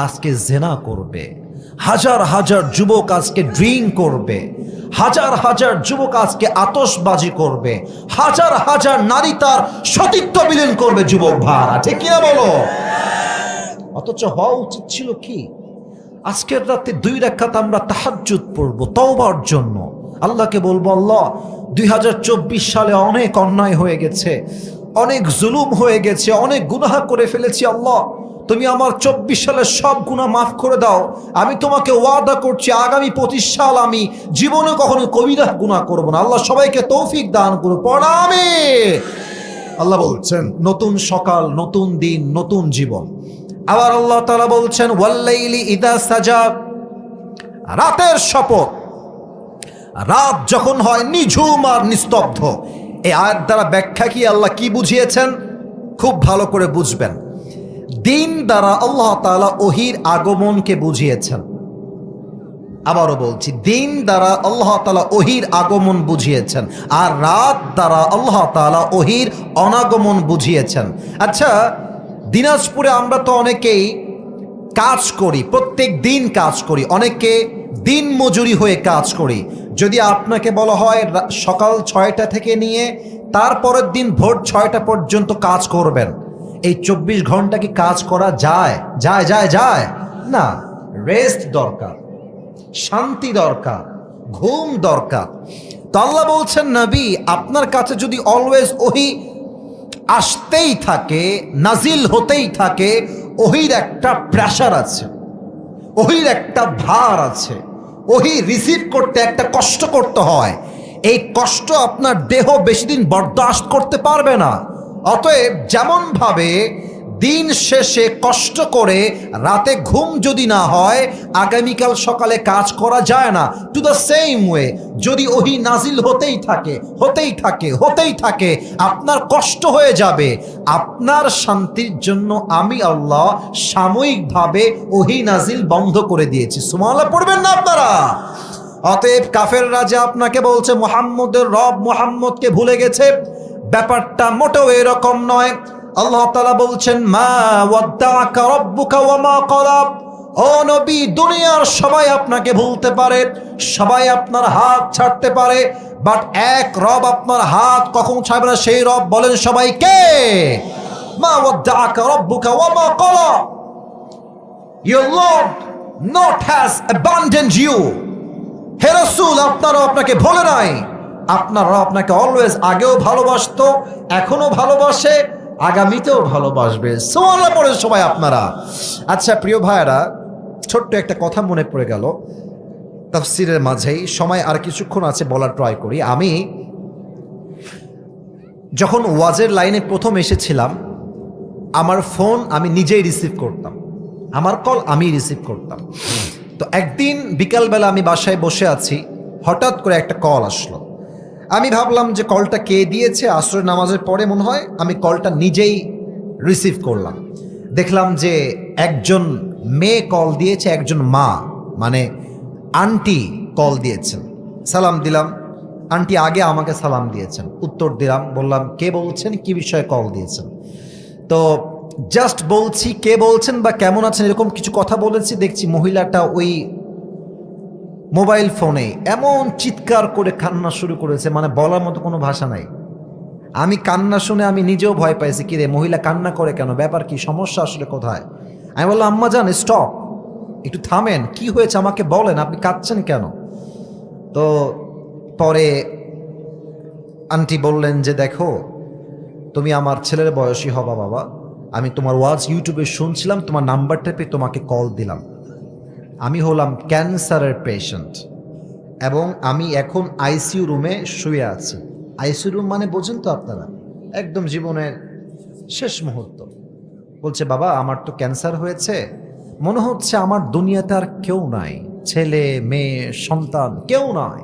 আজকে জেনা করবে, হাজার হাজার যুবক আজকে ড্রিঙ্ক করবে, হাজার হাজার যুবক আজকে আতশবাজি করবে, হাজার হাজার নারী তার সতীত্ব বিলীন করবে যুবক ভাইরা, ঠিক কিনা বলো? অথচ হওয়া উচিত ছিল কি, আজকের রাতে 2 রাকাত আমরা তাহাজ্জুদ পড়বো তওবার জন্য। আল্লাহকে বলবো, আল্লাহ 2024 সালে অনেক অন্যায় হয়ে গেছে, অনেক জুলুম হয়ে গেছে, অনেক গুনাহ করে ফেলেছি। আল্লাহ তুমি আমার 24 সালের সব গুনাহ মাফ করে দাও। আমি তোমাকে ওয়াদা করছি আগামী 25 সাল আমি জীবনে কখনো কবিরা গুনাহ করব না। আল্লাহ সবাইকে তৌফিক দান করুন, পড়া আমিন। আল্লাহ বলছেন নতুন সকাল, নতুন দিন, নতুন জীবন। আবার আল্লাহ তাআলা বলছেন ওয়াল্লাইলি ইদা সাজা, রাতের শপথ। রাত যখন হয় নিঝুম আর নিস্তব্ধ। এই আয়াত দ্বারা ব্যাখ্যা কি আল্লাহ কি বুঝিয়েছেন খুব ভালো করে বুঝবেন। দিন দ্বারা আল্লাহ তাআলা ওহীর আগমনকে বুঝিয়েছেন। আবারও বলছি, দিন দ্বারা আল্লাহ তাআলা ওহীর আগমন বুঝিয়েছেন, আর রাত দ্বারা আল্লাহ তাআলা ওহীর অনাগমন বুঝিয়েছেন। আচ্ছা, দিনাজপুরে আমরা তো অনেকেই কাজ করি, প্রত্যেক দিন কাজ করি, অনেকে দিন মজুরি হয়ে কাজ করি। যদি আপনাকে বলা হয় সকাল 6টা থেকে নিয়ে তারপরের দিন ভোর 6টা পর্যন্ত কাজ করবেন, এই 24 ঘন্টা কি কাজ করা যায়? যায় যায় যায় না। রেস্ট দরকার, শান্তি দরকার, ঘুম দরকার। তো আল্লাহ বলছেন, নবী আপনার কাছে যদি অলওয়েজ ওহী আসতেই থাকে, নাজিল হতেই থাকে, ওহীর একটা প্রেশার আছে, ওহীর একটা ভার আছে, ওহী রিসিভ করতে একটা কষ্ট করতে হয়। এই কষ্ট আপনার দেহ বেশি দিন বরদাস্ত করতে পারবে না। অতএব যেমন ভাবে দিন শেষে কষ্ট করে রাতে ঘুম যদি না হয় আগামীকাল সকালে কাজ করা যায় না, টু দ্য সেম ওয়ে যদি ওহী নাজিল হতেই থাকে হতেই থাকে হতেই থাকে, আপনার কষ্ট হয়ে যাবে। আপনার শান্তির জন্য আমি আল্লাহ সাময়িকভাবে ওহী নাজিল বন্ধ করে দিয়েছি। সুবহানাল্লাহ পড়বেন না আপনারা? অতএব কাফেররা যে আপনাকে বলছে মুহাম্মদের রব মুহাম্মদকে ভুলে গেছে, ব্যাপারটা মোটেও এরকম নয়। আল্লাহ তাআলা বলছেন, মা ওয়াদ্দাআকা রাব্বুকা ওয়া মা ক্বালা। ও নবী, দুনিয়ার সবাই আপনাকে ভুলতে পারে, সবাই আপনার হাত ছাড়তে পারে, বাট এক রব আপনার হাত কখন ছাড়বে না, সেই রব বলেন সবাই কে? মা ওয়াদ্দাআকা রাব্বুকা ওয়া মা ক্বালা। Your Lord not has abandoned you. হে রাসূল, আপনারও আপনাকে ভুলে নাই। আপনারা আপনাকে অলওয়েজ আগেও ভালোবাসতো, এখনো ভালোবাসে, আগামীতেও ভালোবাসবে। সুবহানাল্লাহ পড়ে সবাই আপনারা। আচ্ছা প্রিয় ভাইরা, ছোট্ট একটা কথা মনে পড়ে গেল তাফসীরের মাঝেই, সময় আর কিছুক্ষণ আছে, বলার ট্রাই করি। আমি যখন ওয়াজের লাইনে প্রথম এসেছিলাম, আমার ফোন আমি নিজেই রিসিভ করতাম, আমার কল আমি রিসিভ করতাম। তো একদিন বিকালবেলা আমি বাসায় বসে আছি, হঠাৎ করে একটা কল আসলো। আমি ভাবলাম যে কলটা কে দিয়েছে, আসরের নামাজের পরে মনে হয়, আমি কলটা নিজেই রিসিভ করলাম। দেখলাম যে একজন মেয়ে কল দিয়েছে, একজন মা মানে আন্টি কল দিয়েছেন। সালাম দিলাম, আন্টি আগে আমাকে সালাম দিয়েছেন, উত্তর দিলাম, বললাম কে বলছেন, কি বিষয়ে কল দিয়েছেন। তো জাস্ট বলছি কে বলছেন বা কেমন আছেন এরকম কিছু কথা বলেছি, দেখছি মহিলাটা ওই মোবাইল ফোনে এমন চিৎকার করে কান্না শুরু করেছে, মানে বলার মতো কোনো ভাষা নাই। আমি কান্না শুনে আমি নিজেও ভয় পাইছি, কিরে মহিলা কান্না করে কেন, ব্যাপার কি, সমস্যা আসলে কোথায়? আমি বললাম, আম্মা জান স্টপ, একটু থামেন, কি হয়েছে আমাকে বলেন, আপনি কাঁদছেন কেন? তো পরে আন্টি বললেন যে দেখো, তুমি আমার ছেলের বয়সী হবা বাবা, আমি তোমার ওয়াজ ইউটিউবে শুনছিলাম, তোমার নাম্বারটা পেয়ে তোমাকে কল দিলাম। আমি হলাম ক্যান্সারের পেশেন্ট এবং আমি এখন আইসিইউ রুমে শুয়ে আছি। আইসিইউ রুম মানে বোঝেন তো আপনারা, একদম জীবনের শেষ মুহূর্ত। বলছে বাবা আমার তো ক্যান্সার হয়েছে, মনে হচ্ছে আমার দুনিয়াতে আর কেউ নাই, ছেলে মেয়ে সন্তান কেউ নাই।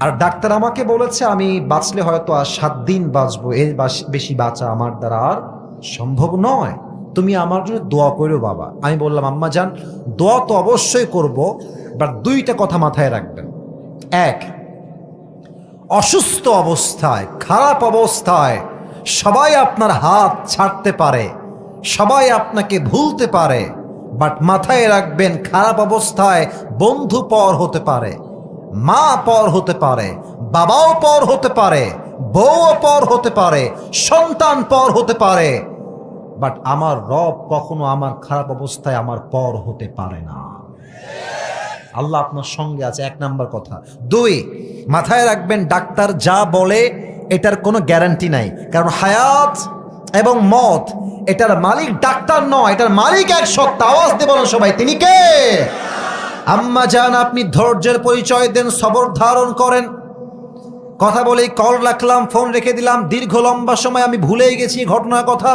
আর ডাক্তার আমাকে বলেছে আমি বাঁচলে হয়তো আর 7 দিন বাঁচবো, এর বেশি বাঁচা আমার দ্বারা আর সম্ভব নয়, তুমি আমার জন্য দোয়া করো বাবা। আমি বললাম আম্মা জান দোয়া তো অবশ্যই করব, বাট 2টা কথা মাথায় রাখবেন। এক, অসুস্থ অবস্থায়, খারাপ অবস্থায় সবাই আপনার হাত ছাড়তে পারে, সবাই আপনাকে ভুলতে পারে, বাট মাথায় রাখবেন খারাপ অবস্থায় বন্ধু পর হতে পারে, মা পর হতে পারে, বাবাও পর হতে পারে, বউও পর হতে পারে, সন্তান পর হতে পারে, বাট আমার রব কখনো আমার খারাপ অবস্থায় আমার পর হতে পারে না। আল্লাহ আপনার সঙ্গে আছে, 1 নাম্বার কথা। 2, মাথায় রাখবেন ডাক্তার যা বলে এটার কোনো গ্যারান্টি নাই, কারণ হায়াত এবং মত এটার মালিক ডাক্তার নয়, এটার মালিক এক সত্তা। আওয়াজ দেব না সবাই, তিনি কে? আম্মা জান আপনি ধৈর্যের পরিচয় দেন, সবর ধারণ করেন। কথা বলেই কল রাখলাম, ফোন রেখে দিলাম। দীর্ঘ লম্বা সময় আমি ভুলেই গেছি ঘটনার কথা।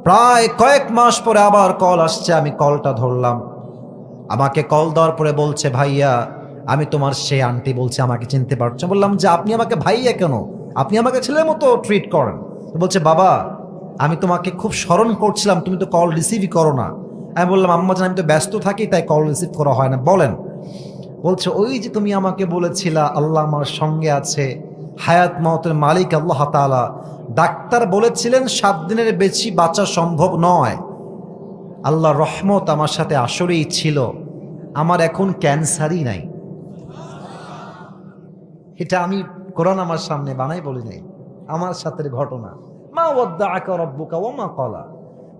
প্রায় কয়েক মাস পরে আবার কল আসছে, আমি কলটা ধরলাম। আমাকে কল দেওয়ার পরে বলছে ভাইয়া আমি তোমার সেই আন্টি, বলছে আমাকে চিনতে পারছো? বললাম যে আপনি আমাকে ভাইয়া কেন, আপনি আমাকে ছেলের মতো ট্রিট করেন। তো বলছে বাবা আমি তোমাকে খুব স্মরণ করছিলাম, তুমি তো কল রিসিভই করো না। আমি বললাম আম্মা জান আমি তো ব্যস্ত থাকি তাই কল রিসিভ করা হয় না। বলেন। বলছে ওই যে তুমি আমাকে বলেছিলা আল্লাহ আমার সঙ্গে আছে, হায়াত মওতের মালিক আল্লাহ তাআলা, ডাক্তার বলেছিলেন 7 দিনের বেশি বাঁচা সম্ভব নয়, আল্লাহর রহমত আমার সাথে আসলেই ছিল, আমার এখন ক্যান্সারই নাই। এটা আমি কোরআন আমার সামনে বানাই বলি নাই, আমার সাথে ঘটনা। মা ওয়াদ্দাআকা রাব্বুকা ওয়া মা ক্বালা।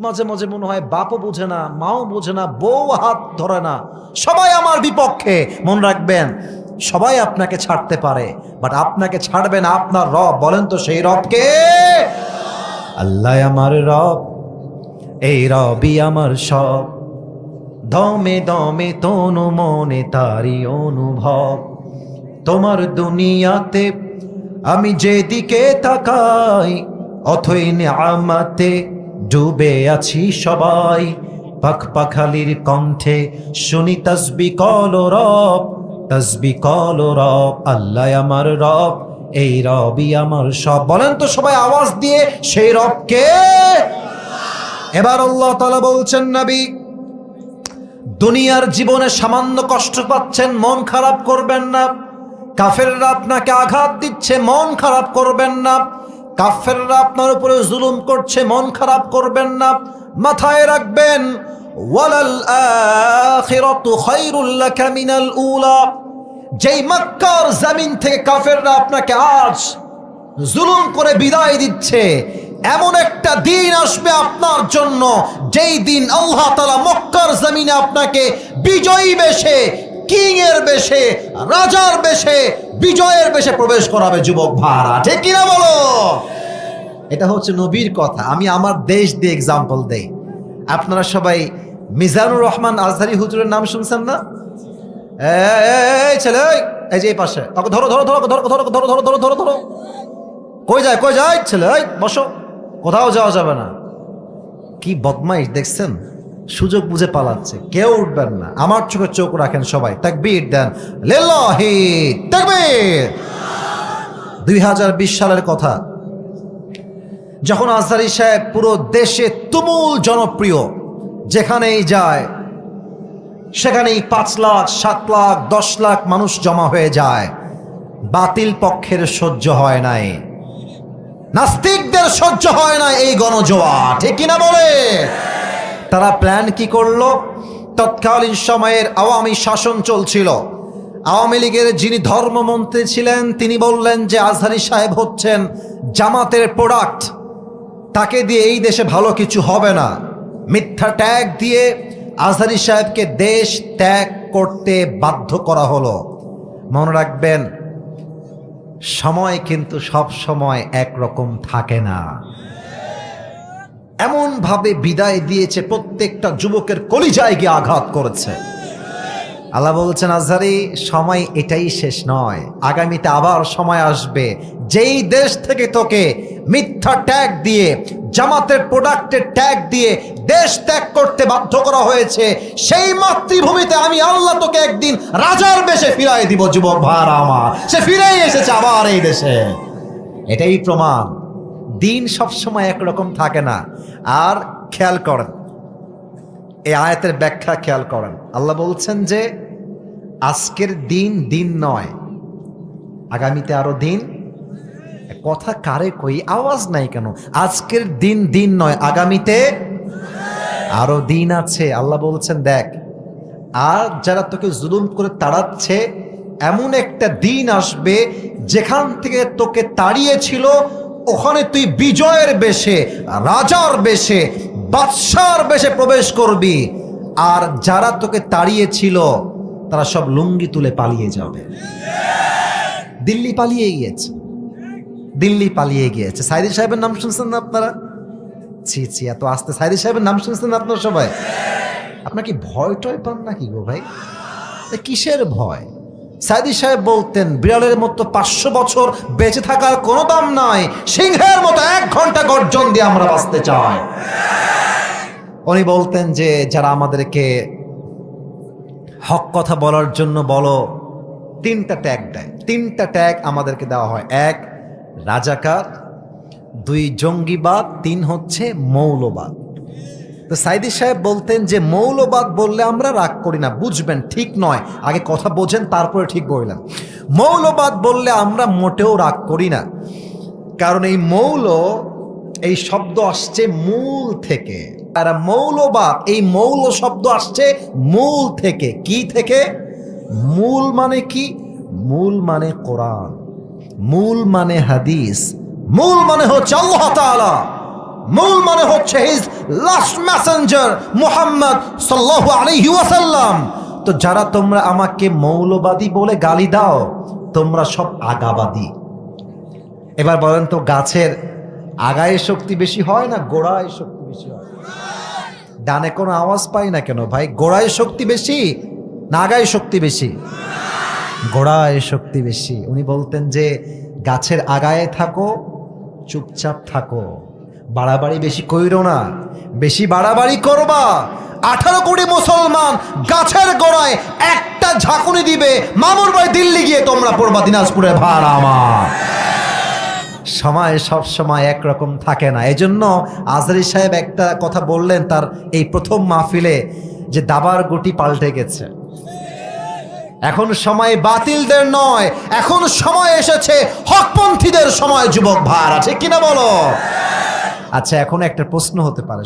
মাঝে মাঝে মনে হয় বাপও বোঝে না, মাও বোঝে না, বউ হাত ধরে না, সবাই আমার বিপক্ষে। মনে রাখবেন সবাই আপনাকে ছাড়তে পারে, বাট আপনাকে ছাড়বে না আপনার রব। বলেন তো সেই রবকে? আল্লাহ আমার রব, এই রবই আমার সব, দমে দমে তনু মনে তারি অনুভব। তোমার দুনিয়াতে আমি যেদিকে তাকাই, অথই নিয়ামতে ডুবে আছি সবাই। পাখ পাখালির কণ্ঠে শুনি তাসবিহ কল রব, তাসবিহ কল রব। আল্লাহ আমার রব, এই রবই আমার সব। বলেন তো সবাই আওয়াজ দিয়ে সেই রবকে। এবার আল্লাহ তাআলা বলছেন নবী দুনিয়ার জীবনে সামান্য কষ্ট পাচ্ছেন, মন খারাপ করবেন না। কাফেররা আপনাকে আঘাত দিচ্ছে, মন খারাপ করবেন না। কাফেররা আপনার উপরে জুলুম করছে, মন খারাপ করবেন না। মাথায় রাখবেন ওয়ালাল আখিরাতু খায়রুল লাকা মিনাল উলা। যেই মক্কার জমিন থেকে কাফেররা আপনাকে আজ জুলুম করে বিদায় দিচ্ছে, এমন একটা দিন আসবে আপনার জন্য যেই দিন আল্লাহ তাআলা মক্কার জমিনে আপনাকে বিজয়ী বেশে, কিং এর বেশে, রাজার বেশে, বিজয়ের বেশে প্রবেশ করাবে। যুবক ভাড়া ঠিক কিনা বলো? এটা হচ্ছে নবীর কথা। আমি আমার দেশ দিয়ে এক্সাম্পল দেই। আপনারা সবাই মিজানুর রহমান আজহারি হুজুরের নাম শুনছেন না? এই ছেলে, এই যে এই পাশে, ওকে ধরো ধরো ধরো ধরো ধরো ধরো ধরো ধরো ধরো ধরো। কই যায় কই যায় ছেলে? বসো, কোথাও যাওয়া যাবে না। কি বদমাইশ দেখছেন, সুযোগ বুঝে পালাচ্ছে। কেউ উঠবেন না, আমার চোখে চোখ রাখেন সবাই। তাকবীর দেন, লিল্লাহি তাকবীর। 2020 সালের কথা, যখন আজহারী সাহেব পুরো দেশে তুমুল জনপ্রিয়, যেখানেই যায় সেখানেই 5 লাখ 7 লাখ 10 লাখ মানুষ জমা হয়ে যায়। বাতিল পক্ষের সহ্য হয় নাই, নাস্তিকদের সহ্য হয় না এই গণজোয়া, ঠিক কিনা বলে? তারা প্ল্যান কি করলো? তৎকালীন সময়ের আওয়ামী শাসন চলছিল। আওয়ামী লীগের যিনি ধর্মমন্ত্রী ছিলেন তিনি বললেন যে আজহারী সাহেব হচ্ছেন জামাতের প্রোডাক্ট, তাকে দিয়ে এই দেশে ভালো কিছু হবে না। মিথ্যা ট্যাগ দিয়ে আজহারী সাহেবকে দেশ ত্যাগ করতে বাধ্য করা হলো। মনে রাখবেন সময় কিন্তু সব সময় একরকম থাকে না। এমন ভাবে বিদায় দিয়েছে, প্রত্যেকটা যুবকের কলিজায় গিয়ে আঘাত করেছে। আল্লাহ বলছেন আজহারী সময় এটাই শেষ নয়, আগামীতে আবার সময় আসবে যেই দেশ থেকে তোকে মিথ্যা ট্যাগ দিয়ে, জামাতের প্রোডাক্টের ট্যাগ দিয়ে দেশ ত্যাগ করতে বাধ্য করা হয়েছে, সেই মাতৃভূমিতে আমি আল্লাহ তোকে একদিন রাজার বেশে ফিরাই দিব। যুবক ভাড়া আমার, সে ফিরেই এসেছে আবার এই দেশে। এটাই প্রমাণ দিন সবসময় একরকম থাকে না। আর খেয়াল করেন এই আয়াতের ব্যাখ্যা, খেয়াল করেন আল্লাহ বলছেন যে আজকের দিন দিন নয়, আগামীতে আরো দিন। কথা কারে কই, আওয়াজ নাই কেন? আজকের দিন দিন নয়, আগামীতে আরো দিন আছে। আল্লাহ বলছেন দেখ, আর যারা তোকে জুলুম করে তাড়াচ্ছে, এমন একটা দিন আসবে যেখান থেকে তোকে তাড়িয়েছিল ওখানে তুই বিজয়ের বেশে, রাজার বেশে, বাদশার বেশে প্রবেশ করবি। আর যারা তোকে তাড়িয়েছিল তারা সব লুঙ্গি তুলে পালিয়ে যাবে। দিল্লি পালিয়ে গিয়েছে, দিল্লি পালিয়ে গিয়েছে। সাইদি সাহেবের নাম শুনছেন না আপনারা? ছি ছি, এত আস্তে। সাইদি সাহেবের নাম শুনছেন না আপনারা সবাই? আপনার কি ভয় টয় পান নাকি গো ভাই? কিসের ভয়? সাইদি সাহেব বলতেন বিড়ালের মতো 500 বছর বেঁচে থাকার কোনো দাম নাই, সিংহের মতো 1 ঘন্টা গর্জন দিয়ে আমরা বাঁচতে চাই। উনি বলতেন যে যারা আমাদেরকে হক কথা বলার জন্য বলো, তিনটা ট্যাগ দেয়, তিনটা ট্যাগ আমাদেরকে দেওয়া হয়। এক, রাজাকার; দুই, জঙ্গিবাদ; তিন হচ্ছে মৌলবাদ। তো সাইদি সাহেব বলতেন যে মৌলবাদ বললে আমরা রাগ করি না, বুঝবেন ঠিক নয়, আগে কথা বোঝেন তারপরে ঠিক বললেন। মৌলবাদ বললে আমরা মোটেও রাগ করি না, কারণ এই মৌল, এই শব্দ আসছে মূল থেকে। আর মৌলবাদ, এই মৌল শব্দ আসছে মূল থেকে। কি থেকে? মূল মানে কি? মূল মানে কোরআন, মূল মানে হাদিস, মূল মানে হচ্ছে আল্লাহ তাআলা, মূল মানে হচ্ছে হিজ লাস্ট মেসেঞ্জার মুহাম্মদ সাল্লাল্লাহু আলাইহি ওয়াসাল্লাম। তো যারা তোমরা আমাকে মৌলবাদী বলে গালি দাও, তোমরা সব আগাবাদী। এবার বলেন তো, গাছের আগায় শক্তি বেশি হয় না গোড়ায় শক্তি বেশি হয়? ডানে কোনো আওয়াজ পাই না কেন ভাই? গোড়ায় শক্তি বেশি না আগায় শক্তি বেশি? গোড়ায় শক্তি বেশি। উনি বলতেন যে গাছের আগায় থাকো, চুপচাপ থাকো, বাড়াবাড়ি বেশি কইরো না। বেশি বাড়াবাড়ি করবা, 18 কোটি মুসলমান গাছের গোড়ায় একটা ঝাঁকুনি দিবে, মামুর ভাই দিল্লি গিয়ে তোমরা পড়বা দিনাজপুরে ভাড়া। আমার সময় সব সময় একরকম থাকে না। এজন্য আজহারী সাহেব একটা কথা বললেন তার এই প্রথম মাহফিলে, যে দাবার গুটি পাল্টে গেছে। এখন সময় বাতিলদের নয়, এখন সময় এসেছে হকপন্থীদের সময়। যুবক ভাইরা, ঠিক কিনা বলো? আচ্ছা, এখন একটা প্রশ্ন হতে পারে,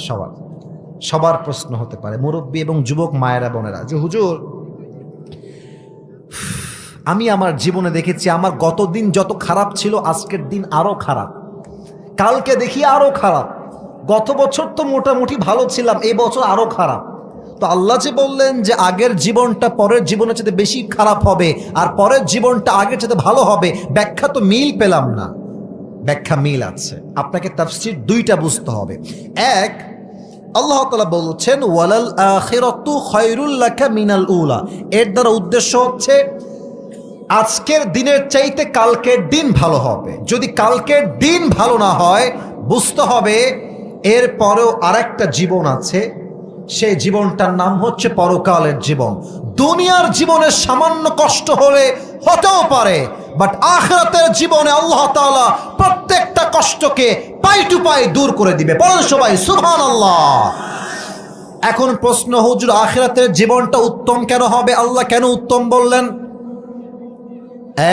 সবার প্রশ্ন হতে পারে, মুরব্বী এবং যুবক মায়েরা বোনেরা, যে হুজুর, আমি আমার জীবনে দেখেছি আমার গত দিন যত খারাপ ছিল, আজকের দিন আরো খারাপ, কালকে দেখি আরো খারাপ, গত বছর তো মোটামুটি ভালো ছিলাম, এই বছর আরো খারাপ। তো আল্লাহ যে বললেন যে আগের জীবনটা পরের জীবনের চাইতে বেশি খারাপ হবে, আর পরের জীবনটা আগের চাইতে ভালো হবে, ব্যাখ্যা তো মিল পেলাম না। ব্যাখ্যা মিল আছে, আপনাকে তাফসীর দুইটা বুঝতে হবে। এক, আল্লাহ তাআলা বলছেন ওয়ালাল আখিরাতু খায়রুল লাকা মিনাল উলা। এর দ্বারা উদ্দেশ্য হচ্ছে আজকের দিনের চাইতে কালকের দিন ভালো হবে। যদি কালকের দিন ভালো না হয়, বুঝতে হবে এর পরেও আরেকটা জীবন আছে, সেই জীবনটার নাম হচ্ছে পরকালের জীবন। দুনিয়ার জীবনে সামান্য কষ্ট হতেও পারে, বাট আখিরাতের জীবনে আল্লাহ তাআলা প্রত্যেকটা কষ্টকে পাই টু পাই দূর করে দিবে। বলেন সবাই সুবহানাল্লাহ। এখন প্রশ্ন, হুজুর আখিরাতের জীবনটা উত্তম কেন হবে? আল্লাহ কেন উত্তম বললেন?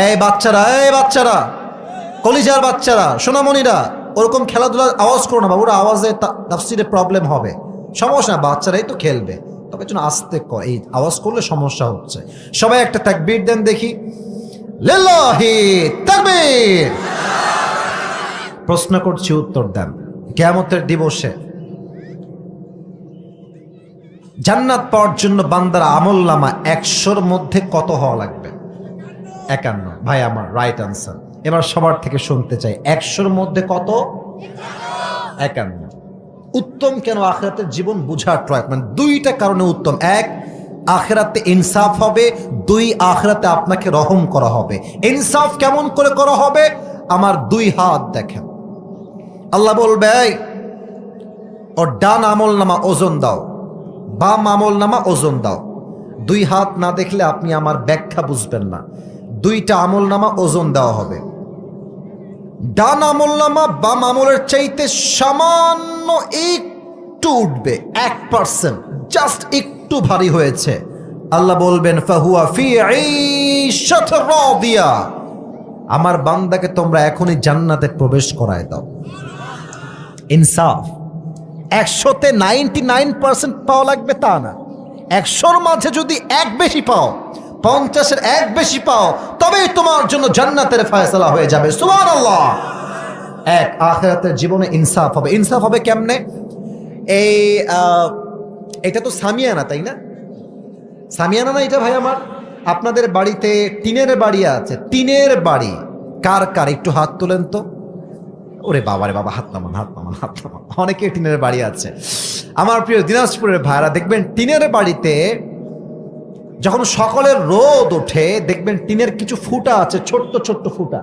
এই বাচ্চারা, কলিজার বাচ্চারা, সোনামণিরা, ওরকম খেলাধুলার আওয়াজ করো না বাবুরা, আওয়াজে তাফসীরে প্রবলেম হবে। সমস্যা না, বাচ্চারাই তো খেলবে, তবে একটু আস্তে কর, এই আওয়াজ করলে সমস্যা হচ্ছে। সবাই একটা তাকবীর দেন দেখি, লিল্লাহি তাকবীর। প্রশ্ন করছি, উত্তর দেন। কিয়ামতের দিবসে জান্নাত পাওয়ার জন্য বান্দার আমলনামা 100-র মধ্যে কত হওয়া লাগবে? 51। ভাই আমার রাইট আনসার। এবার সবার থেকে শুনতে চাই, 100-র মধ্যে কত? 51। উত্তম কেন আখিরাতের জীবন বুঝার ট্রাই, মানে দুইটা কারণে উত্তম। এক, আখিরাতে ইনসাফ হবে। দুই, আখিরাতে আপনাকে রহম করা হবে। ইনসাফ কেমন করে করা হবে? আমার দুই হাত দেখেন, আল্লাহ বলবে ওর ডান আমল নামা ওজন দাও, বাম আমল নামা ওজন দাও। দুই হাত না দেখলে আপনি আমার ব্যাখ্যা বুঝবেন না। দুইটা আমল নামা ওজন দেওয়া হবে। ডান আমল নামা বাম আমলের চাইতে সামান্য একটু উঠবে, 1%, জাস্ট একটু ভারী হয়েছে। আল্লাহ বলবেন ফাহুয়া ফি ঈশাতির রাদিয়া, আমার বান্দাকে তোমরা এখনই জান্নাতে প্রবেশ করায় দাও। ইনসাফ। 100-তে 99% পাওয়া লাগবে তা না, 100-র মাঝে যদি এক বেশি পাও, 50-এর এক বেশি পাও, তবেই তোমার জন্য জান্নাতের ফয়সালা হয়ে যাবে। সুবহানাল্লাহ। এক, আখিরাতের জীবনে ইনসাফ হবে। ইনসাফ হবে কেমনে? এটা তো সামিয়ানা, তাই না? সামিয়ানা না এটা ভাই আমার? আপনাদের বাড়িতে টিনের বাড়ি আছে, টিনের বাড়ি কার কার একটু হাত তোলেন তো। ওরে বাবারে বাবা, হাত নামান। অনেকে টিনের বাড়ি আছে। আমার প্রিয় দিনাজপুরের ভাইরা, দেখবেন টিনের বাড়িতে যখন সকালের রোদ ওঠে, দেখবেন টিনের কিছু ফুটা আছে, ছোট্ট ছোট্ট ফুটা।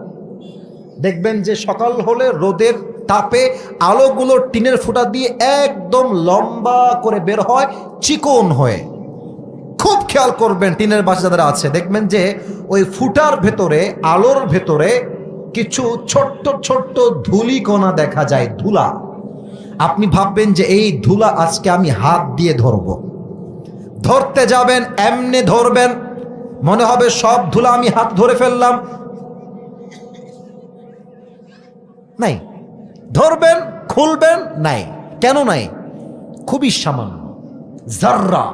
দেখবেন যে সকাল হলে রোদের তাপে আলোগুলো টিনের ফুটা দিয়ে একদম লম্বা করে বের হয়, চিকন হয়ে, খুব খেয়াল করবেন, টিনের বাসা যাদের আছে দেখবেন যে ওই ফুটার ভেতরে, আলোর ভেতরে কিছু ছোট্ট ছোট্ট ধুলিকণা দেখা যায়, ধুলা। আপনি ভাববেন যে এই ধুলা আজকে আমি হাত দিয়ে ধরব, ধরতে যাবেন এমনি ধরবেন, মনে হবে সব ধুলা আমি হাত ধরে ফেললাম। নাই, ধরবেন খুলবেন, নাই। কেন নাই? খুবই সামান্য, যাররা।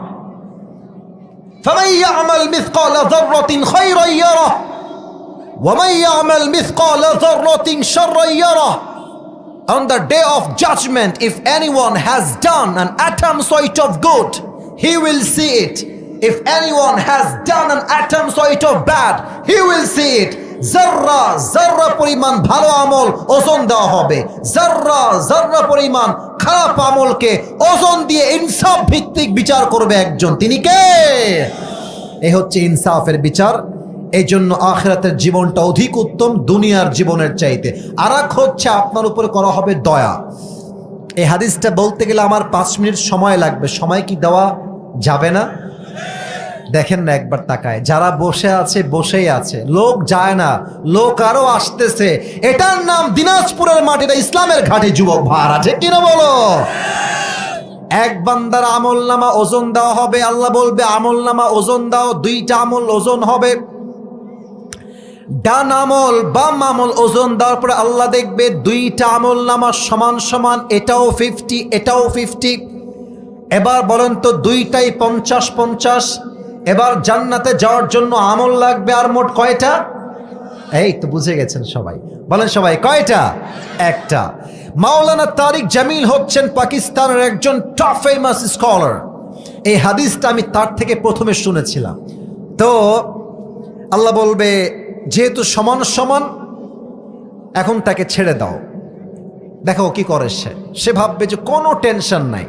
ফামান ইয়ামাল মিসকালা যাররাতিন খায়রান ইয়ারাহ ওয়া মান Yamal মিসকালা যাররাতিন শাররান ইয়ারাহ। On the day of judgment, if anyone has done an atom's weight of good, he will see it. If anyone has done an atom's weight of bad, he will see it. জাররা জাররা পরিমাণ ভালো আমল ওজন দেওয়া হবে, জাররা জাররা পরিমাণ খারাপ আমলকে ওজন দিয়ে ইনসাফ ভিত্তিক বিচার করবে একজন। তিনি কে? এই হচ্ছে ইনসাফের বিচার। এই জন্য আখিরাতের জীবনটা অধিক উত্তম দুনিয়ার জীবনের চাইতে। আর এক হচ্ছে আপনার উপরে করা হবে দয়া। এই হাদিসটা বলতে গেলে আমার 5 মিনিট সময় লাগবে, সময় কি দেওয়া যাবে না? দেখেন না একবার তাকায়, যারা বসে আছে বসেই আছে, লোক যায় না, লোক আরো আসতেছে। এটার নাম দিনাজপুরের মাটিটা ইসলামের ঘাটে যুবক ভার আছে কিনা বলো? এক বান্দার আমল নামা ওজন দেওয়া হবে, আল্লাহ বলবে আমল নামা ওজন দাও, 2টা আমল ওজন হবে, ডান আমল বাম আমল ওজন দেওয়ার পরে আল্লাহ দেখবে 2টা আমল নামা সমান সমান, এটাও 50 এটাও 50। এবার বলেন তো 2টাই 50-50। এবার জান্নাতে যাওয়ার জন্য আমল লাগবে আর মোট কয়টা? এই তো বুঝে গেছেন সবাই, বলেন সবাই কয়টা? একটা। মাওলানা তারিক জামিল হচ্ছেন পাকিস্তানের একজন টপ ফেমাস স্কলার। এই হাদিসটা আমি তার থেকে প্রথমে শুনেছিলাম। তো আল্লাহ বলবে যেহেতু সমান সমান, এখন তাকে ছেড়ে দাও, দেখো কি করে। সে ভাববে যে কোনো টেনশন নাই,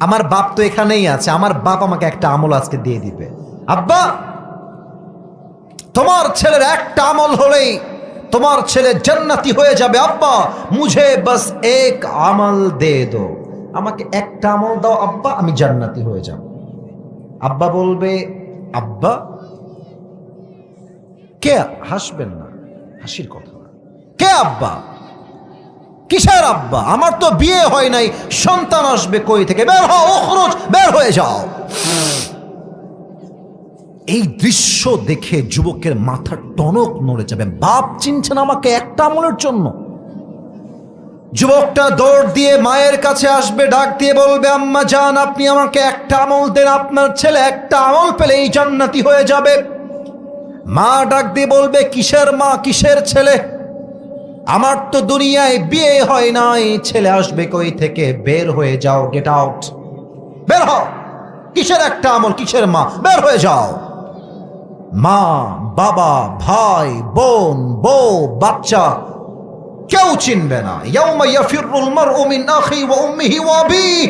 আমার বাপ তো এখানেই আছে, আমার বাপ আমাকে একটা আমল আজকে দিয়ে দিবে। আব্বা, তোমার ছেলের একটা আমল হলেই তোমার ছেলে জান্নাতি হয়ে যাবে। আব্বা মুঝে বাস এক আমল দে দো, আমাকে একটা আমল দাও আব্বা, আমি জান্নাতি হয়ে যাব। আব্বা বলবে আব্বা কে? হাসবেন না, হাসির কথা না। কে আব্বা? কিসের আব্বা? আমার তো বিয়ে হয় নাই, সন্তান আসবে কই থেকে? বের হও, উখরুজ, বের হয়ে যাও। এই দৃশ্য দেখে যুবকের মাথা টনক নড়ে যাবে। বাপ চিনছেন আমাকে একটা আমলের জন্য? যুবকটা দৌড় দিয়ে মায়ের কাছে আসবে, ডাক দিয়ে বলবে আম্মা জান, আপনি আমাকে একটা আমল দেন, আপনার ছেলে একটা আমল পেলেই জান্নাতি হয়ে যাবে। মা ডাক দিয়ে বলবে কিসের মা, কিসের ছেলে? আমার তো দুনিয়ায় বিয়ে হয় নাই, ছেলে আসবে কই থেকে? বের হয়ে যাও, গেট আউট, বের হও। কিসের একটা আমল, কিসের মা? বের হয়ে যাও। মা, বাবা, ভাই, বোন, বউ, বাচ্চা কেউ চিনবে না। ইয়াউমা ইয়াফিরুল মারউ মিন আখি ওয়া উম্মিহি ওয়া আবিহি।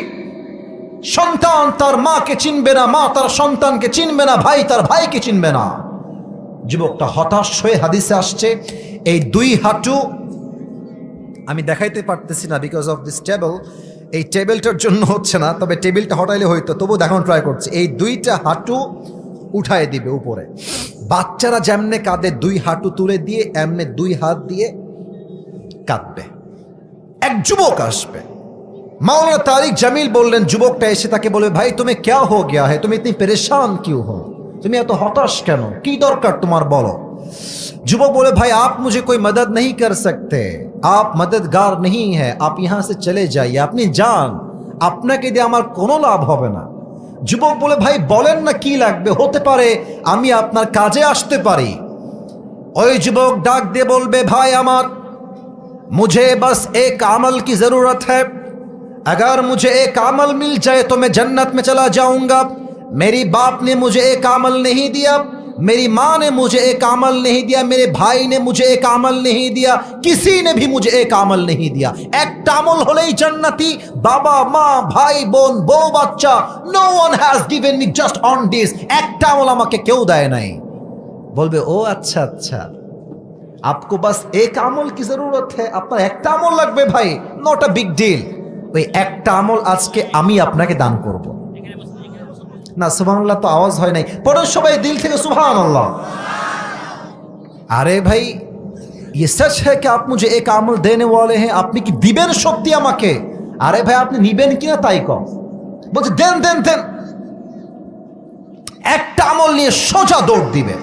সন্তান তার মাকে চিনবে না, মা তার সন্তানকে চিনবে না, ভাই তার ভাইকে চিনবে না। যুবকটা হতাশ হয়ে, হাদিসে আসছে এই 2 হাঁটু, আমি দেখাইতে পারতেছি না বিকজ অফ দিস টেবল, এই টেবিলটার জন্য হচ্ছে না, তবে টেবিলটা হটাইলে হয়তো, তবু দেখানো ট্রাই করছি। এই 2টা হাঁটু উঠায় দিবে উপরে। বাচ্চারা যেমনে কাঁদে 2 হাঁটু তুলে দিয়ে, এমনে 2 হাত দিয়ে কাঁদবে। এক যুবক আসবে, মাওলানা তারিক জামিল বললেন, যুবকটা এসে তাকে বলবে ভাই তুমি ক্যা হো গয়া है, তুমি ইতনি পরেশান क्यों हो, তুমি এত হতাশ কেন, কি দরকার তোমার বলো। যুবক বলে ভাই आप मुझे कोई मदद नहीं कर सकते, आप मददगार नहीं है, आप यहाँ से चले जाइए, আপনি যান, আপনাকে দিয়ে আমার কোনো লাভ হবে না। যুবক বলে ভাই বলেন না কি লাগবে, হতে পারে আমি আপনার কাজে আসতে পারি। ওই যুবক ডাক দিয়ে বলবে ভাই আমার, मुझे बस एक अमल की जरूरत है, अगर मुझे एक अमल मिल जाए तो मैं जन्नत में चला जाऊंगा। मेरी बाप ने मुझे एक अमल नहीं दिया, मेरी माँ ने मुझे एक अमल नहीं दिया, मेरे भाई ने मुझे एक अमल नहीं दिया, किसी ने भी मुझे एक अमल नहीं दिया। एक अमल होलेई जन्नती, बाबा माँ भाई बोन बो बच्चा, no one has given me just on this, एक अमल আমাকে কেউ দেয় নাই। বলবে ও আচ্ছা আচ্ছা, आपको बस एक আমল की जरूरत है, আপনার একটা আমল লাগবে ভাই, নট আ বিগ ডিল। ওই একটা আমল আজকে আমি আপনাকে দান করব। না সুবহানাল্লাহ তো আওয়াজ হয় নাই, পড়ো সবাই দিল থেকে সুবহানাল্লাহ। अरे भाई ये सच है कि आप मुझे एक আমল देने वाले हैं, আপনি কি দিবেন সত্যি আমাকে? আরে ভাই আপনি নিবেন কিনা তাই কম, বলছে দেন দেন দেন। একটা আমল নিয়ে সোজা দৌড় দিবে,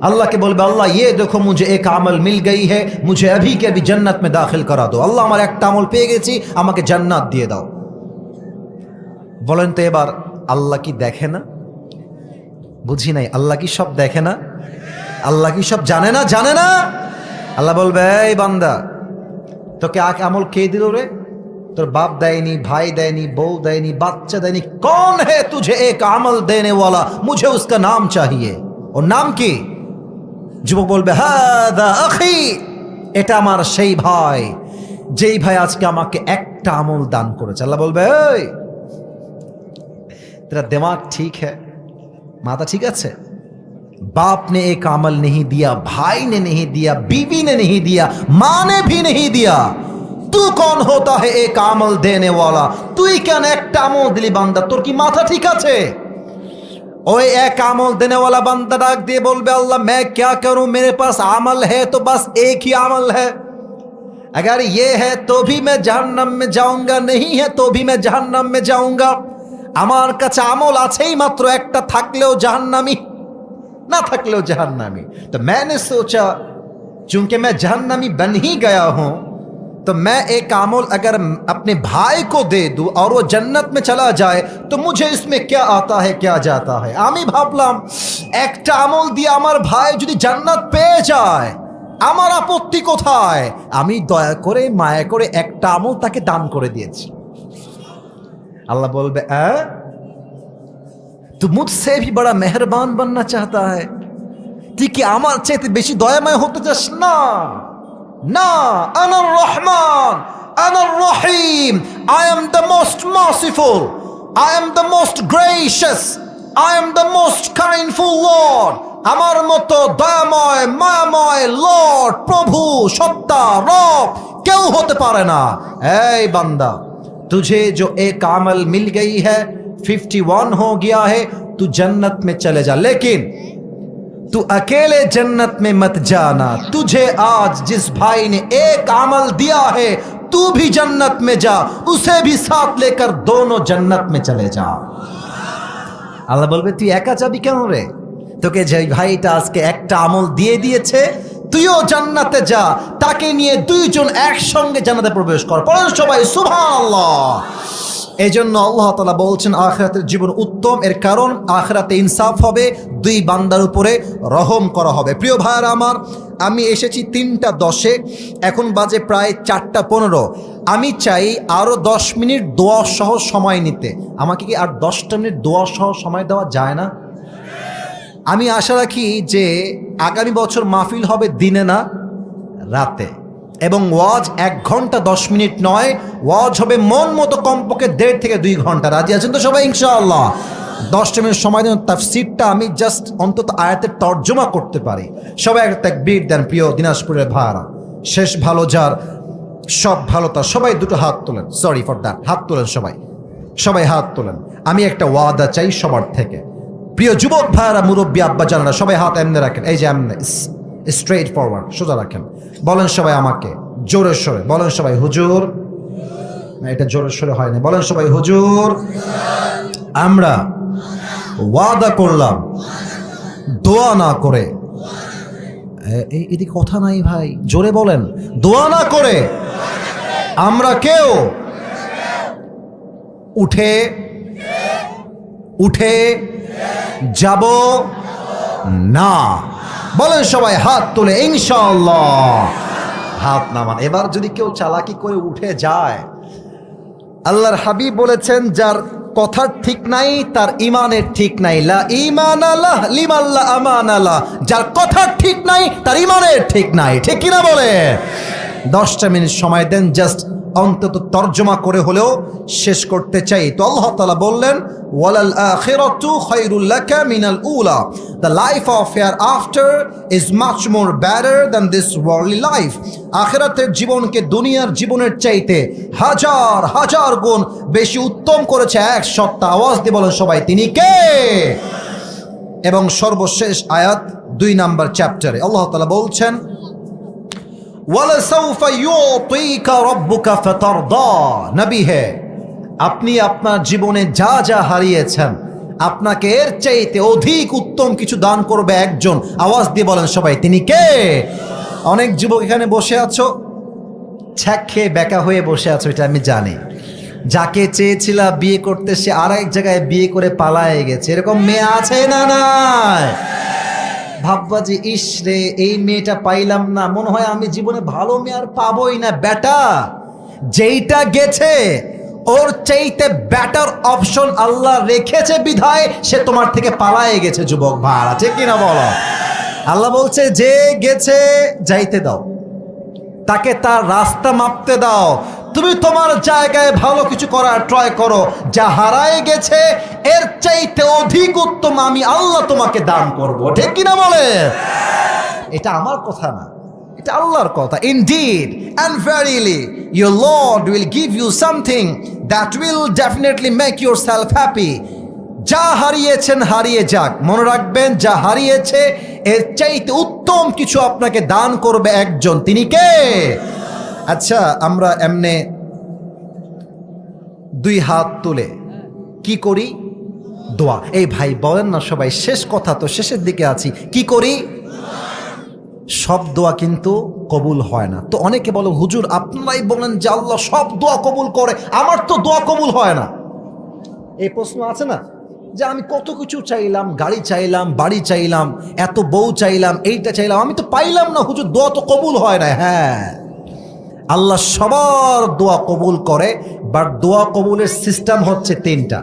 আল্লাহকে বলবে আল্লাহ ये देखो मुझे एक আমল मिल गई है, मुझे अभी के अभी जन्नत में दाखिल करा दो। আল্লাহ আমার একটা আমল পেয়ে গেছি, আমাকে জান্নাত দিয়ে দাও। বলেন তো এবার আল্লাহ কি দেখে না? বুঝি নাই, আল্লাহ কি সব দেখে না? আল্লাহ কি সব জানে না? জানে না। আল্লাহ বলবে এই বান্দা তোকে আমল কে দিল রে? তোর বাপ দেয়নি, ভাই দেয়নি, বউ দেয়নি, বাচ্চা দেয়নি। कौन है तुझे एक আমল देने वाला, मुझे उसका नाम चाहिए। ওর নাম কি? যুবক বলবে হাদা আখি, এটা আমার সেই ভাই যেই ভাই আজকে আমাকে একটা আমল দান করেছে। আল্লাহ বলবে এই तेरा दिमाग ठीक है, माता ठीक আছে? बाप ने एक अमल नहीं दिया, भाई ने नहीं दिया, बीवी ने नहीं दिया, माँ ने भी नहीं दिया, तू कौन होता है एक अमल देने वाला? তুই কেন একটা আমল দিলি বান্দা? তোর কি মাথা ঠিক আছে? ওই এক আমল देने वाला बंदा डाक दिए बोलबे अल्लाह मैं क्या करूं, मेरे पास अमल है तो बस एक ही अमल है, अगर ये है तो भी मैं जहन्नम में जाऊंगा, नहीं है तो भी मैं जहन्नम में जाऊंगा। আমার কাছে আমল আছেই মাত্র একটা, থাকলেও জাহান্নামী, ना थकलो जहन्नमी। तो मैंने सोचा चूंकि मैं जहन्नमी बन ही गया हूं तो मैं एक अमल अगर अपने भाई को दे दूं और वो जन्नत में चला जाए तो मुझे इसमें क्या आता है क्या जाता है। आमी भाबलाम একটা আমল দিয়ে আমার ভাই যদি জান্নাত পেয়ে যায় আমার আপত্তি কোথায়? আমি দয়া করে মায়া করে একটা আমল তাকে দান করে দিয়েছি। আল্লাহ বলবে तू मुझसे भी बड़ा मेहरबान बनना चाहता है, তুই কি আমার চাইতে বেশি দয়াময় হতে চাস? না না, আনার রহমান আনার রহিম, I am the most merciful, I am the most gracious, I am the most kindful lord. আমার মতো দয়াময় মায়াময় লর্ড, প্রভু, সত্তা, রব কেউ হতে পারে না। এই বান্দা तुझे जो एक अमल मिल गई है, 51 हो गया है, तू जन्नत में चले जा, लेकिन तू अकेले जन्नत में मत जाना। तुझे आज जिस भाई ने एक अमल दिया है तू भी जन्नत में जा, उसे भी साथ लेकर दोनों जन्नत में चले जा। আল্লাহ বলবে তুই একা যাবি কেন রে? তোকে যে ভাইটা আজকে একটা আমল দিয়ে দিয়েছে তুইও জান্নাতে যা, তাকে নিয়ে দুইজন একসঙ্গে জান্নাতে প্রবেশ কর। পড়েন সবাই সুবহানাল্লাহ। এই জন্য আল্লাহ তাআলা বলছেন আখিরাতের জীবন উত্তম, এর কারণ আখিরাতে ইনসাফ হবে, দুই বান্দার উপরে রহম করা হবে। প্রিয় ভাইরা আমার, আমি এসেছি 3:10, এখন বাজে প্রায় 4:15। আমি চাই আরও 10 মিনিট দোয়া সহ সময় নিতে। আমাকে কি আর 10টা মিনিট দোয়া সহ সময় দেওয়া যায় না? আমি আশা রাখি যে আগামী বছর মাহফিল হবে দিনে না রাতে, এবং ওয়াজ 1 ঘন্টা 10 মিনিট নয়, ওয়াজ হবে মন মতো কমপক্ষে 1.5 থেকে 2 ঘন্টা। রাজি আছেন তো সবাই ইনশাআল্লাহ? 10টা মিনিট সময় দেন, তাফসীরটা আমি জাস্ট অন্তত আয়াতের তর্জমা করতে পারি। সবাই একটা তাকবীর দেন প্রিয় দিনাজপুরের ভাইরা। শেষ ভালো যার সব ভালো তার। সবাই দুটো হাত তোলেন, সরি ফর দ্যাট, হাত তোলেন সবাই, সবাই হাত তোলেন। আমি একটা ওয়াদা চাই সবার থেকে। প্রিয় যুবক ভাইরা, মুরব্বী আব্বা জানারা, সবাই হাত এমনি রাখেন, এই যে এমনি স্ট্রেট ফরওয়ার্ড, সোজা রাখেন। বলেন সবাই আমাকে জোরে সরে, বলেন সবাই হুজুর। না, এটা জোরে সরে হয় না, বলেন সবাই হুজুর। আমরা ওয়াদা করলাম দোয়া না করে, এদিকে কথা নাই ভাই, জোরে বলেন, দোয়া না করে আমরা কেউ উঠে উঠে যাব না। বলেন সবাই হাত তুলে ইনশাআল্লাহ। হাত নামান। এবার যদি কেউ চালাকি করে উঠে যায়, আল্লাহর হাবিব বলেছেন যার কথার ঠিক নাই তার ইমানের ঠিক নাই। লা ঈমান আলাহ লিমান লা আমান আলাহ। যার কথার ঠিক নাই তার ইমানের ঠিক নাই। ঠিক কিনা বলে? 10টা মিনিট সময় দেন, জাস্ট অন্তত তর্জমা করে হলেও শেষ করতে চাই। তো আল্লাহ তাআলা বললেন, ওয়ালাল আখিরাতু খায়রুল লাকা মিনাল উলা, the life of hereafter is much more better than this worldly life। আখিরাতের জীবনকে দুনিয়ার জীবনের চাইতে হাজার হাজার গুণ বেশি উত্তম করেছে এক সত্তা। আওয়াজ দিয়ে বলেন সবাই, তিনি কে? এবং সর্বশেষ আয়াত 2 নম্বর চ্যাপ্টারে আল্লাহ তাআলা বলছেন, ওয়ালাসাউফা ইউতিকা রাব্বুকা ফাতারদা। নবী হে, আপনি আপনার জীবনে যা যা হারিয়েছেন আপনাকে এর চাইতে অধিক উত্তম কিছু দান করবে একজন। আওয়াজ দিয়ে বলেন সবাই, তিনি কে? অনেক যুবক এখানে বসে আছো, ছ্যাক খেয়ে বেকা হয়ে বসে আছো, এটা আমি জানি। যাকে চেয়েছিলা বিয়ে করতে সে আর এক জায়গায় বিয়ে করে পালায়ে গেছে, এরকম মেয়ে আছে না? নাই? ভাববা যে ইস রে, এই মেয়েটা পাইলাম না, মনে হয় আমি জীবনে ভালো মেয়ে আর পাবোই না। বেটা, যেইটা গেছে ওর চাইতে বেটার অপশন আল্লাহ রেখেছে বিধায় সে তোমার থেকে পালায়ে গেছে। যুবক ভাড়া, ঠিক কিনা বলো? আল্লাহ বলছে যে গেছে যাইতে দাও, তাকে তার রাস্তা মাপতে দাও। তুমি তোমার জায়গায় ভালো কিছু করার ট্রাই করো। যা হারায় গেছে এর চাইতে অধিক উত্তম আমি আল্লাহ তোমাকে দান করব, ঠিক কিনা বলে? এটা আমার কথা না, এটা আল্লাহর কথা। Indeed and verily your Lord will give you something that will definitely make yourself happy। যা হারিয়েছেন হারিয়ে যাক, মনে রাখবেন যা হারিয়েছে এর চাইতে উত্তম কিছু আপনাকে দান করবে একজন। তিনি কে? আচ্ছা, আমরা এমনে 2 হাত তুলে কি করি? দোয়া। এই ভাই বলেন না সবাই, শেষ কথা তো, শেষের দিকে আছি, কি করি? সব দোয়া কিন্তু কবুল হয় না। তো অনেকে বলো, হুজুর আপনারাই বলেন যে আল্লাহ সব দোয়া কবুল করে, আমার তো দোয়া কবুল হয় না। এই প্রশ্ন আছে না, যে আমি কত কিছু চাইলাম, গাড়ি চাইলাম, বাড়ি চাইলাম, এত বউ চাইলাম, এইটা চাইলাম, আমি তো পাইলাম না হুজুর, দোয়া তো কবুল হয় না। হ্যাঁ, আল্লাহ সবার দোয়া কবুল করে, বাট দোয়া কবুলের সিস্টেম হচ্ছে 3টা।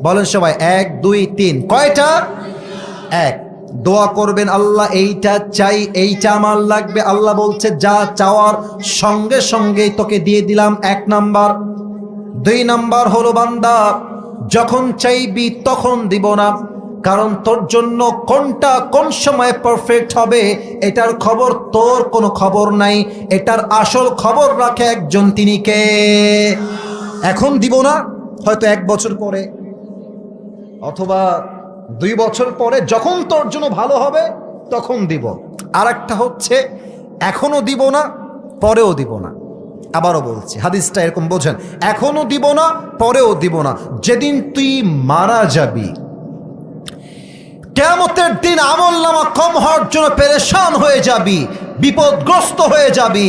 বলেন সবাই, 1 2 3। কয়টা? 1, দোয়া করবেন আল্লাহ এইটা চাই, এইটা আমার লাগবে। আল্লাহ বলছে যা চাওয়ার সঙ্গে সঙ্গেই তোকে দিয়ে দিলাম, 1 নাম্বার। 2 নাম্বার হলো বান্দা, যখন চাইবি তখন দিব না, কারণ তোর জন্য কোনটা কোন সময় পারফেক্ট হবে এটার খবর তোর কোনো খবর নাই। এটার আসল খবর রাখে একজন, তিনি কে? এখন দিব না, হয়তো 1 বছর পরে অথবা 2 বছর পরে, যখন তোর জন্য ভালো হবে তখন দিব। আর একটা হচ্ছে এখনো দিব না, পরেও দিব না। আবারও বলছি, হাদিসটা এরকম বোঝেন, এখনো দিব না, পরেও দিব না। যেদিন তুই মারা যাবি, কিয়ামতের দিন আমলনামা কম হওয়ার জন্য পেরেশান হয়ে যাবি, বিপদগ্রস্ত হয়ে যাবি,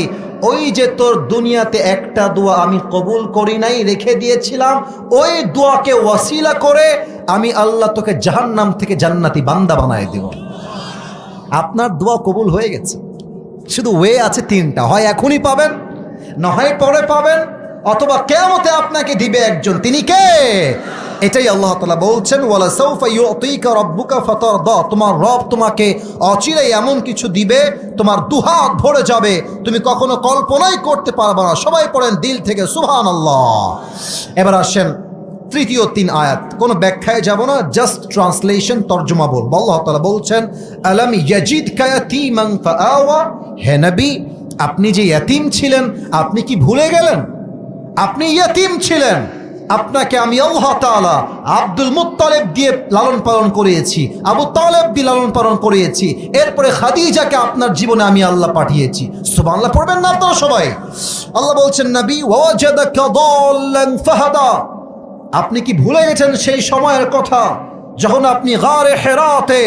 ওই যে তোর দুনিয়াতে একটা দোয়া আমি কবুল করি নাই, রেখে দিয়েছিলাম, ওই দোয়াকে ওয়াসিলা করে আমি আল্লাহ তোকে জাহান্নাম থেকে জান্নাতি বান্দা বানায় দিব। আপনার দোয়া কবুল হয়ে গেছে, শুধু ওয়ে আছে 3টা, হয় এখনই পাবেন, না হয় পরে পাবেন, অথবা কিয়ামতে আপনাকে দিবে একজন। তিনি কে? এটাই আল্লাহ তাআলা বলছেন, ওয়ালা সাউফা ইউতিকা রাব্বুকা ফাতারদা। তোমার রব তোমাকে অচিরেই এমন কিছু দিবে, তোমার দুহাত ভরে যাবে, তুমি কখনো কল্পনাই করতে পারবে না। সবাই পড়েন দিল থেকে সুবহানাল্লাহ। এবার আসেন 3য় 3 আয়াত, কোনো ব্যাখ্যায় যাব না, জাস্ট ট্রান্সলেশন, তর্জমা বলবো। আল্লাহ তাআলা বলছেন, আলাম ইয়াজিদকা ইয়াতীমান ফাআওয়া। হে নবী, আপনি যে ইয়াতীম ছিলেন, আপনি কি ভুলে গেলেন? আপনি ইয়াতীম ছিলেন, আপনাকে আমি আল্লাহ তাআলা আব্দুল মুত্তালিব দিয়ে লালন পালন করিয়েছি, আবু তালেব দিয়ে লালন পালন করিয়েছি, এরপরে খাদিজাকে আপনার জীবনে আমি আল্লাহ পাঠিয়েছি। সুবহানাল্লাহ পড়বেন না আপনারা সবাই? আল্লাহ বলছেন, নবী ওয়াজাদাকা দাল্লান ফাহাদা। আপনি কি ভুলে গেছেন সেই সময়ের কথা যখন আপনি গারে হেরাতে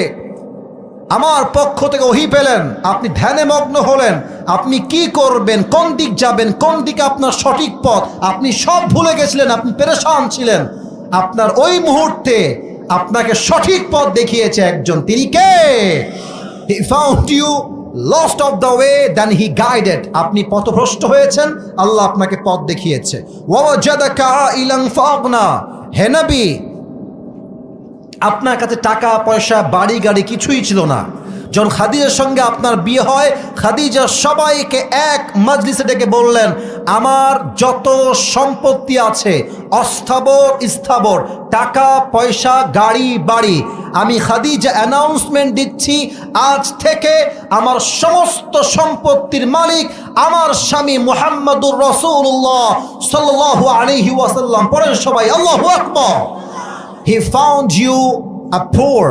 আমার পক্ষ থেকে ওহী পেলেন, আপনি ধ্যানে মগ্ন হলেন, আপনি কি করবেন, কোন দিক যাবেন, কোন দিকে আপনার সঠিক পথ, আপনি সব ভুলে গেছিলেন, আপনি পেরেশান ছিলেন। আপনার ওই মুহূর্তে আপনাকে সঠিক পথ দেখিয়েছে একজন, তিনি কে? He found you lost of the way, then he guided। আপনি পথভ্রষ্ট হয়েছেন, আল্লাহ আপনাকে পথ দেখিয়েছে। ওয়াজাদাকা আইলান ফাগনা। হে নবী, আপনার কাছে টাকা পয়সা বাড়ি গাড়ি কিছুই ছিল না, যখন খাদিজার সঙ্গে আপনার বিয়ে হয়, খাদিজা সবাইকে এক মজলিসে ডেকে বললেন, আমার যত সম্পত্তি আছে, অস্থাবর স্থাবর, টাকা পয়সা, গাড়ি বাড়ি, আমি খাদিজা অ্যানাউন্সমেন্ট দিচ্ছি, আজ থেকে আমার সমস্ত সম্পত্তির মালিক আমার স্বামী মুহাম্মদুর রাসূলুল্লাহ সাল্লাল্লাহু আলাইহি ওয়াসাল্লাম। পড়েন সবাই আল্লাহু আকবার। He found you a poor,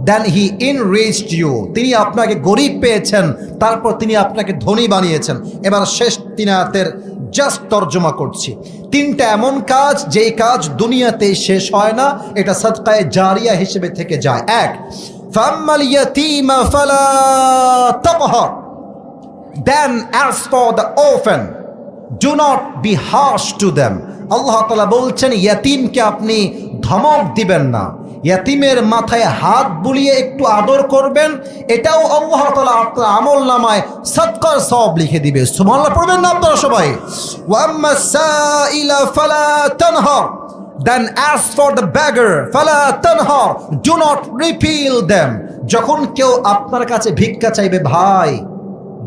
then he enriched you. তিনি আপনাকে গরিব পেয়েছেন, তারপর তিনি আপনাকে ধনী বানিয়েছেন। এবার শেষ 3 আয়াতের জাস্ট তর্জমা করছি। 3টা এমন কাজ যেই কাজ দুনিয়াতে শেষ হয় না, এটা সাদকায়ে জারিয়া হিসেবে থেকে যায়। 1, ফাম্মাল ইয়াতীমা ফালা তাকহার, then as for the orphan do not be harsh to them. আল্লাহ তাআলা বলছেন ইয়াতীমকে আপনি ধমক দিবেন না, ইয়াতীমের মাথায় হাত বুলিয়ে একটু আদর করবেন, এটাও আল্লাহ তাআলা আপনার আমলনামায় সাদকার সওয়াব লিখে দিবে। সুবহানাল্লাহ পড়বেন না আপনারা সবাই? ওয়া আম্মাস সাইলা ফালা তানহার, then as for the beggar ফালা তানহার, do not repel them. যখন কেউ আপনার কাছে ভিক্ষা চাইবে, ভাই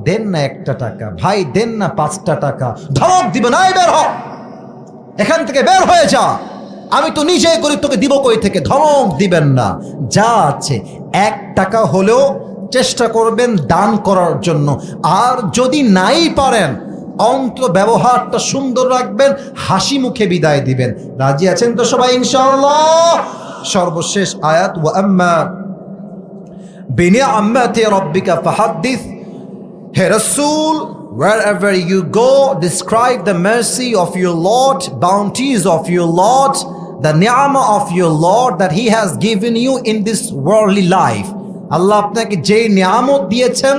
দেন না 1টা টাকা, ভাই দেন না 5টা টাকা, ধমক দিবেন, এই বের হ, এখান থেকে বের হয়ে যা, আমি তো নিজেই করি, তোকে দিব কই থেকে, ধমক দিবেন না। যা আছে 1 টাকা হলেও চেষ্টা করবেন দান করার জন্য। আর যদি নাই পারেন, অন্তত ব্যবহারটা সুন্দর রাখবেন, হাসি মুখে বিদায় দিবেন। রাজি আছেন তো সবাই ইনশাআল্লাহ? সর্বশেষ আয়াত, ওয়া আম্মা বিনিআমাতি রাব্বিকা ফাহাদ্দিস। হে রাসূল, wherever you go, describe the mercy of your Lord, bounties of your Lord, the ni'mah of your Lord that He has given you in this worldly life. আল্লাহ আপনাকে যে নিয়ামত দিয়েছেন,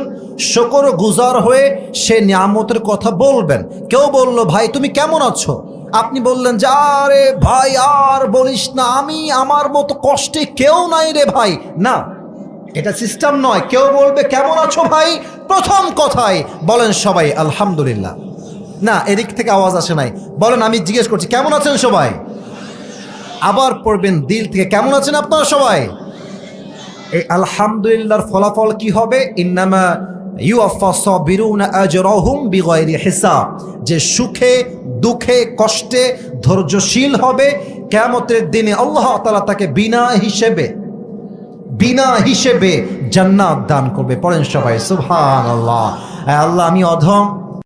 শুকর গুজার হয়ে সে নিয়ামতের কথা বলবেন। কেউ বলল, ভাই তুমি কেমন আছো? আপনি বললেন যে আরে ভাই আর বলিস না, আমি আমার মতো কষ্টে কেউ নাই রে ভাই। না, এটা সিস্টেম নয়। কেউ বলবে কেমন আছো ভাই, প্রথম কথাই বলেন সবাই আলহামদুলিল্লাহ। না, এদিক থেকে আওয়াজ আসে নাই, বলেন আমি জিজ্ঞেস করছি কেমন আছেন সবাই। আবার পড়বেন দিল থেকে, কেমন আছেন আপনারা সবাই। এই আলহামদুলিল্লাহর ফলাফল কি হবে? ইন্নামা ইউওয়াফা সাবিরুনা আজরাহুম বিগাইরি হিসাব। যে সুখে দুঃখে কষ্টে ধৈর্যশীল হবে, কিয়ামতের দিনে আল্লাহ তাআলা তাকে বিনা হিসেবে জান্নাত দান করবে। পড়েন সবাই সুবহানাল্লাহ। আল্লাহ আমি অধম,